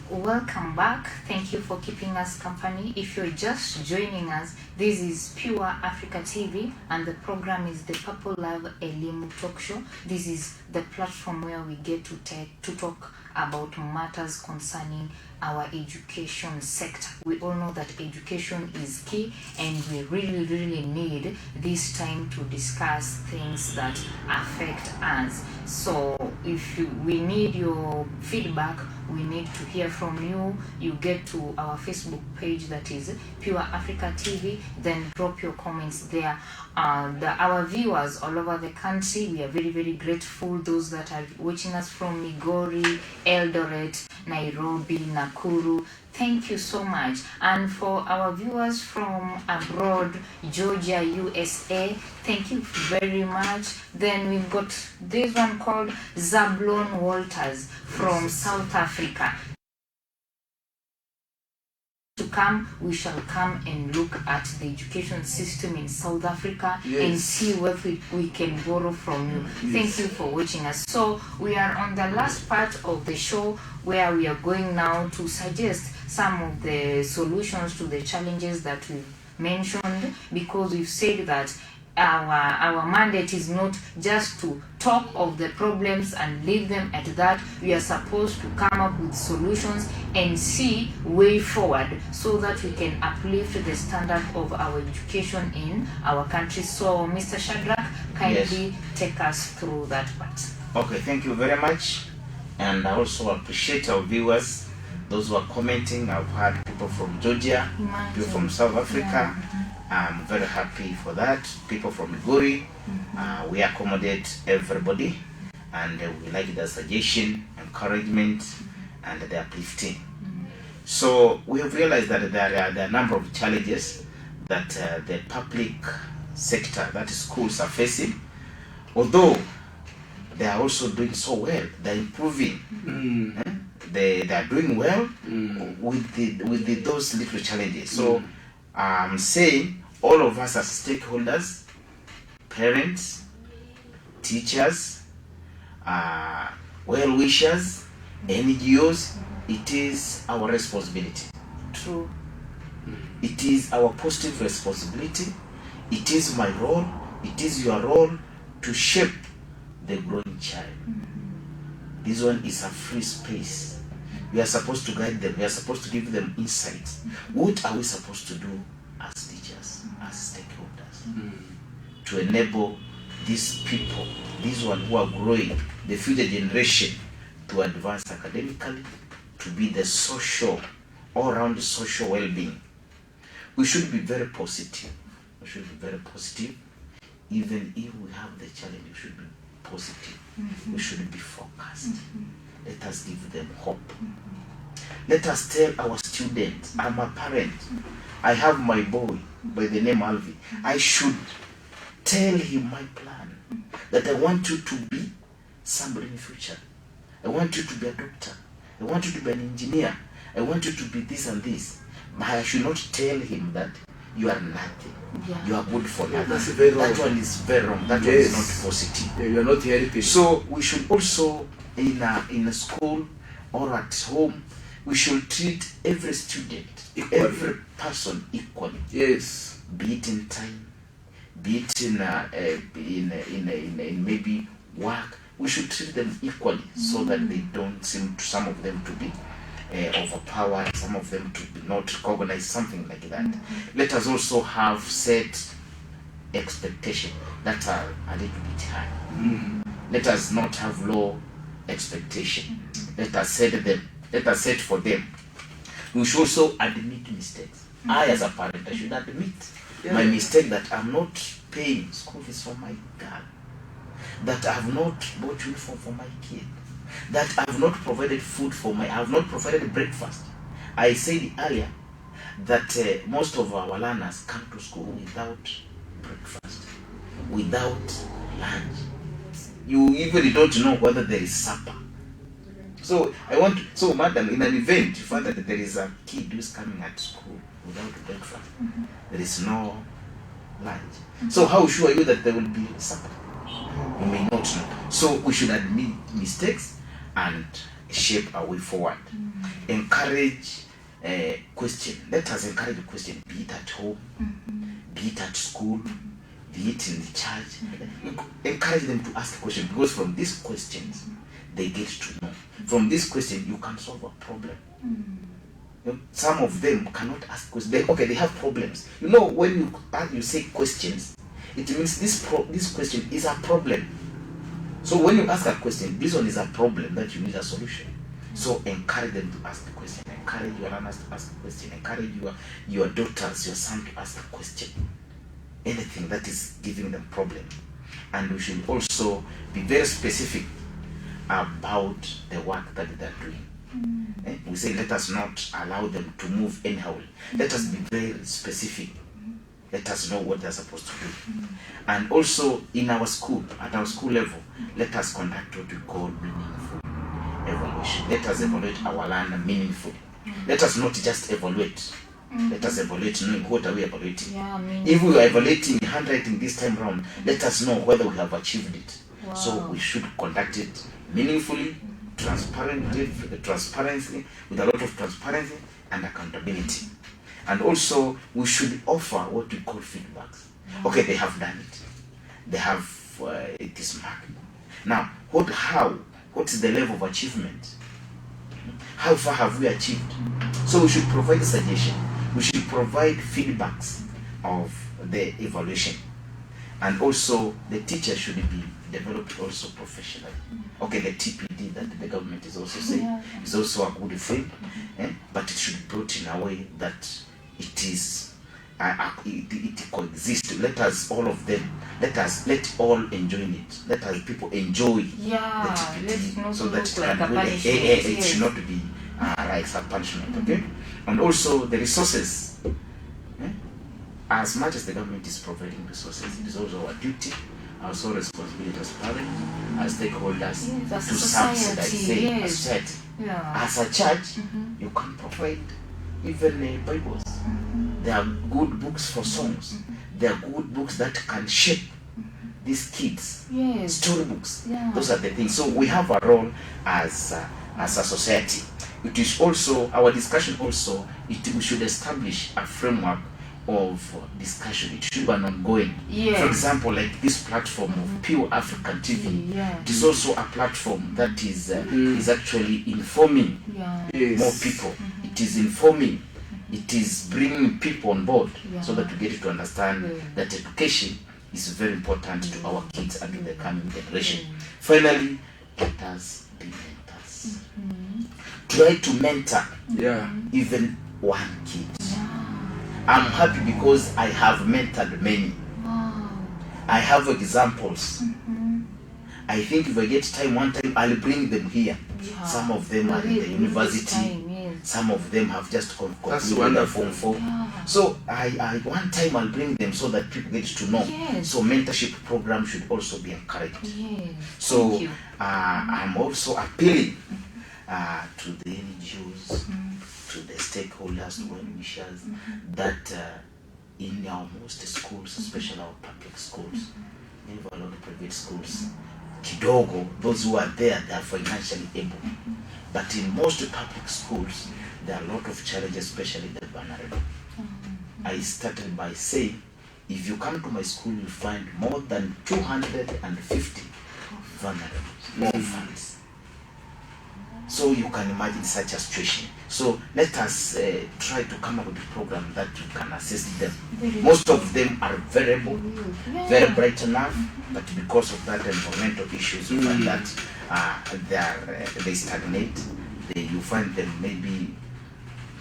S1: Welcome back. Thank you for keeping us company. If you're just joining us, this is Pure Africa TV and the program is the Purple Love Elimu Talk Show. This is the platform where we get to talk about matters concerning our education sector. We all know that education is key and we really need this time to discuss things that affect us. So if we need your feedback, we need to hear from you. You get to our Facebook page, that is Pure Africa TV, then drop your comments there. Our viewers all over the country, we are very grateful. Those that are watching us from Migori, Eldoret, Nairobi, Nakuru, thank you so much. And for our viewers from abroad, Georgia, USA, thank you very much. Then we've got this one called Zablon Walters from South Africa. To come, we shall come and look at the education system in South Africa and see what we can borrow from you. Thank you for watching us. So we are on the last part of the show where we are going now to suggest some of the solutions to the challenges that we've mentioned, because we've said that our mandate is not just to talk of the problems and leave them at that. We are supposed to come up with solutions and see way forward so that we can uplift the standard of our education in our country. So Mr. Shadrack, kindly take us through that part.
S2: Okay, thank you very much. And I also appreciate our viewers, those who are commenting. I've had people from Georgia, people from South Africa. I'm very happy for that. People from Migori, we accommodate everybody, and we like the suggestion, encouragement, and the uplifting. So we have realized that there are a number of challenges that the public sector, that is schools, are facing. Although they are also doing so well, they're improving. They are doing well with those little challenges. So I'm saying all of us as stakeholders, parents, teachers, well-wishers, NGOs, it is our responsibility.
S1: True.
S2: It is our positive responsibility. It is my role. It is your role to shape the growing child. This one is a free space. We are supposed to guide them. We are supposed to give them insights. What are we supposed to do as teachers, as stakeholders, to enable these people, these ones who are growing, the future generation, to advance academically, to be the social, all-round social well-being? We should be very positive. We should be very positive. Even if we have the challenge, we should be positive. We should be focused. Let us give them hope. Let us tell our students, I'm a parent, I have my boy by the name Alvi. I should tell him my plan, that I want you to be somebody in the future. I want you to be a doctor. I want you to be an engineer. I want you to be this and this. But I should not tell him that you are nothing. You are good for nothing.
S3: That's very wrong.
S2: That one is very wrong. That one is not positive.
S3: You are not helping.
S2: So we should also, in a school or at home, we should treat every student, every person equally.
S3: Yes.
S2: Be it in time, be it in maybe work. We should treat them equally so that they don't seem to, some of them to be overpowered, some of them to be not recognized, something like that. Let us also have set expectation that are a little bit high. Let us not have low expectation. Let us set them. Let us set for them. We should also admit mistakes. I, as a parent, I should admit my mistake, that I'm not paying school fees for my girl, that I have not bought uniform for my kid, that I have not provided food for I have not provided breakfast. I said earlier that most of our learners come to school without breakfast, without lunch. You even don't know whether there is supper. So madam, in an event, you find that there is a kid who is coming at school without breakfast. There is no lunch. So how sure are you that there will be supper? You may not know. So we should admit mistakes and shape a way forward. Encourage question. Let us encourage a question, be it at home, be it at school, be it in the church. Encourage them to ask questions, because from these questions they get to know. From this question you can solve a problem. You know, some of them cannot ask questions. They have problems. You know, when you say questions, it means this question is a problem. So when you ask a question, this one is a problem that you need a solution. So encourage them to ask the question. Encourage your learners to ask a question. Encourage your daughters, your son to ask a question. Anything that is giving them problem. And we should also be very specific about the work that they're doing. We say let us not allow them to move anyhow. Let us be very specific. Let us know what they're supposed to do. And also in our school, at our school level, let us conduct what we call meaningful evaluation. Let us evaluate our learner meaningfully. Let us not just evaluate. Let us evaluate knowing what are we evaluating. If we are evaluating handwriting this time around, let us know whether we have achieved it.
S1: Wow.
S2: So we should conduct it meaningfully, transparently, with a lot of transparency and accountability. And also we should offer what we call feedbacks. Okay, they have done it. They have it is marked. Now, what is the level of achievement? How far have we achieved? So we should provide a suggestion. We should provide feedbacks of the evaluation. And also the teacher should be developed also professionally. Okay, the TPD that the government is also saying is also a good thing, but it should be brought in a way that it is it coexists. Let all enjoy it. Let us people enjoy the TPD, so that it should not be like some punishment. Okay, and also the resources. As much as the government is providing resources, it is also our duty, also responsibility as parents, as stakeholders, to subsidize society. As a church, you can provide even Bibles. There are good books for songs. There are good books that can shape these kids. Storybooks. Those are the things. So we have a role as a society. It is also our discussion. Also, we should establish a framework of discussion. It should be an ongoing. For example, like this platform of Pure African TV, it is also a platform that is actually informing more people. It is informing. It is bringing people on board so that we get to understand that education is very important to our kids and to the coming generation. Finally, let us be mentors. Try to mentor even one kid. I'm happy because I have mentored many. I have examples. I think if I get time, one time I'll bring them here. Some of them are in the university. Some of them have just completed their Form 4. So I one time I'll bring them so that people get to know. So mentorship program should also be encouraged. So I'm also appealing to the NGOs, to the stakeholders, to well-wishers, that in our most schools, especially our public schools, we have a lot of private schools. Kidogo, those who are there, they are financially able. But in most public schools, there are a lot of challenges, especially the vulnerable. I started by saying, if you come to my school, you'll find more than 250 vulnerable orphans. So you can imagine such a situation. So let us try to come up with a program that we can assist them. Most of them are very able, very bright enough, but because of that environmental issues, you find that they stagnate. You find them maybe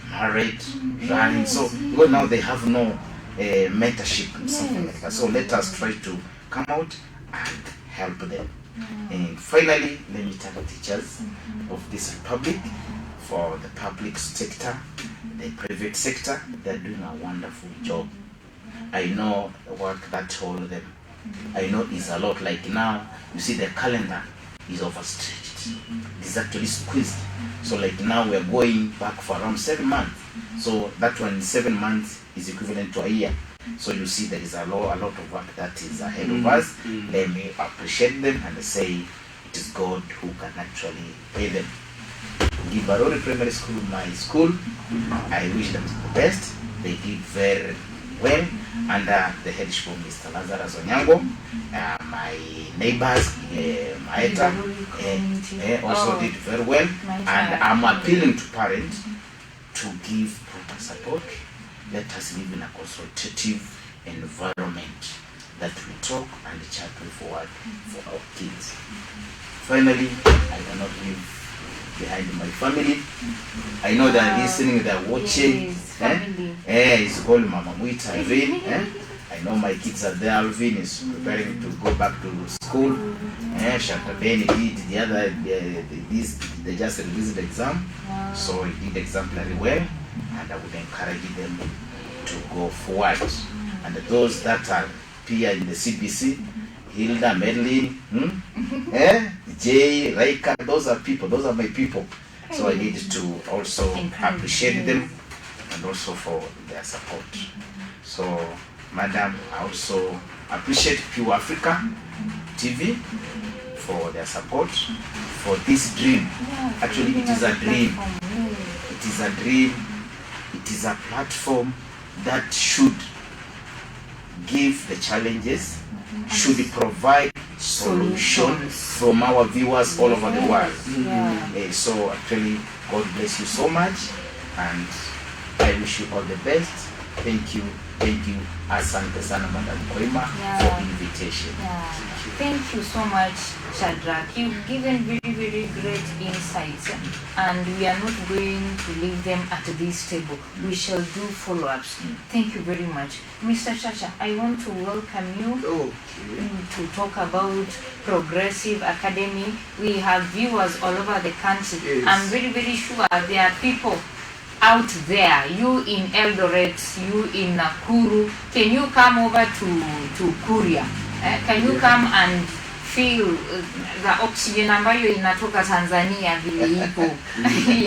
S2: married, running. So well, now they have no mentorship and something like that. So let us try to come out and help them. And finally, let me thank the teachers of this republic, for the public sector, the private sector. They're doing a wonderful job. I know the work that all of them, I know is a lot. Like now, you see the calendar is overstretched. It's actually squeezed. So like now we're going back for around 7 months. So that one, 7 months is equivalent to a year. So you see there is a lot of work that is ahead of us. Let me appreciate them and say it is God who can actually pay them. Ibarori Primary School, my school. I wish them the best. They did very well under the headship of Mr. Lazarus Onyango. My neighbors, Maeta, also did very well. And I'm appealing to parents to give proper support. Let us live in a consultative environment that we talk and chat way forward for our kids. Finally, I cannot leave behind my family. I know they're listening, they're watching. It's called Mama Mwita Alvin. I know my kids are there. Alvin is preparing to go back to school. Shantabeni did the other, they just released the exam. So he did exemplary well, and I would encourage them to go forward. And those that are peer in the CBC, Hilda, Madeline, Jay, Raika, those are people, those are my people. So I need to also appreciate them and also for their support. So, Madam, I also appreciate Pure Africa TV for their support, for this dream. Actually, it is a dream. It is a dream. It is a platform that should give the challenges, should provide solutions from our viewers all over the world. So actually, God bless you so much, and I wish you all the best. Thank you, Asante sana Madam KOIMA for invitation.
S1: Thank you so much, Shadrack. You've given very, very great insights, and we are not going to leave them at this table. We shall do follow-ups. Thank you very much. Mr. Chacha, I want to welcome you to talk about Progressive Academy. We have viewers all over the country.
S3: Yes.
S1: I'm very, very sure there are people out there, you in Eldoret, you in Nakuru. Can you come over to Kuria? Can you come and feel the oxygen ambayo inatoka Tanzania vile ipo?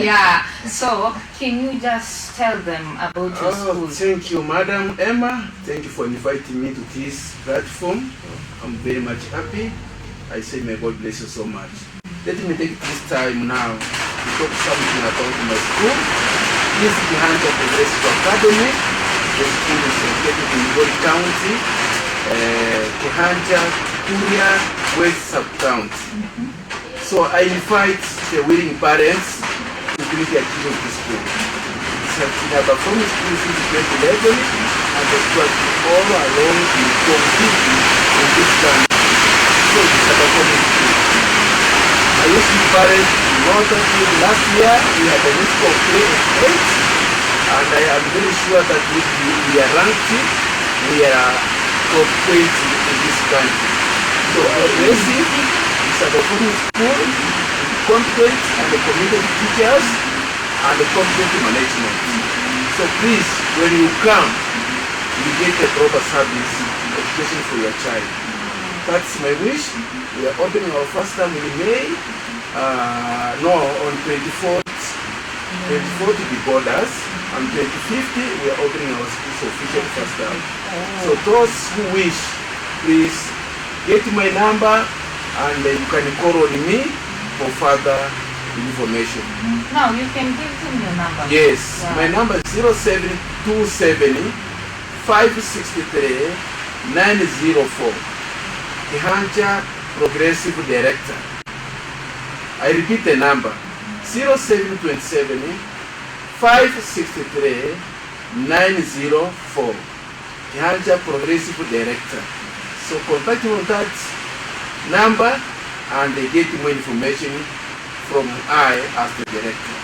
S1: Yeah. So can you just tell them about your school?
S3: Thank you, Madam Emma. Thank you for inviting me to this platform. I'm very much happy. I say may God bless you so much. Let me take this time now to talk something about my school. This is behind the Progressive Academy. The school is located in Migori County, Kehanja, Kuria, West Sub-County. So I invite the willing parents to bring their children to school. We have a performing school since 2011, and the school has been all along in completely in this country. So it's a performing school. I used to parents in Northern Field last year. We had a list of 3 and 8, and I am very sure that we are ranked, we are top 20 in this country. So Progressive is a performing school, competent and committed teachers and competent management. So please, when you come, you get a proper service education for your child. That's my wish. We are opening our first term in May. On 24th to be borders, and 25th we are opening our school's official first term. So those who wish, please get my number and you can call on me for further information.
S1: Now you can give them your number.
S3: Yes, my number is 0727 563 904. Kehanja Progressive Director. I repeat the number, 0727 563 904. Kehanja Progressive Director. So contact me on that number and they get more information from I as the director.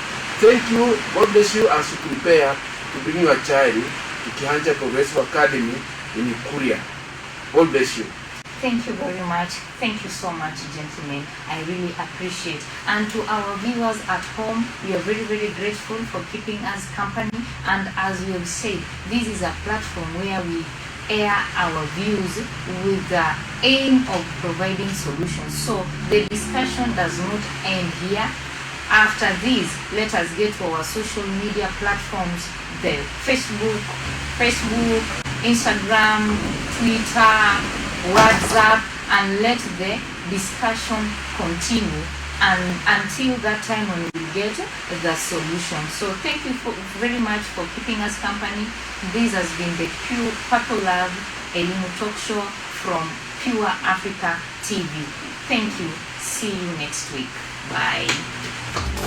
S3: Thank you. God bless you as you prepare to bring your child to Kehanja Progressive Academy in Kuria. God bless you.
S1: Thank you very much. Thank you so much, gentlemen. I really appreciate. And to our viewers at home, we are very, very grateful for keeping us company. And as we have said, this is a platform where we air our views with the aim of providing solutions. So the discussion does not end here. After this, let us get to our social media platforms, the Facebook, Instagram, Twitter, WhatsApp, and let the discussion continue and until that time when we get the solution. So thank you very much for keeping us company. This has been the Purple Love Elimu Talk Show from Pure Africa TV. Thank you. See you next week. Bye.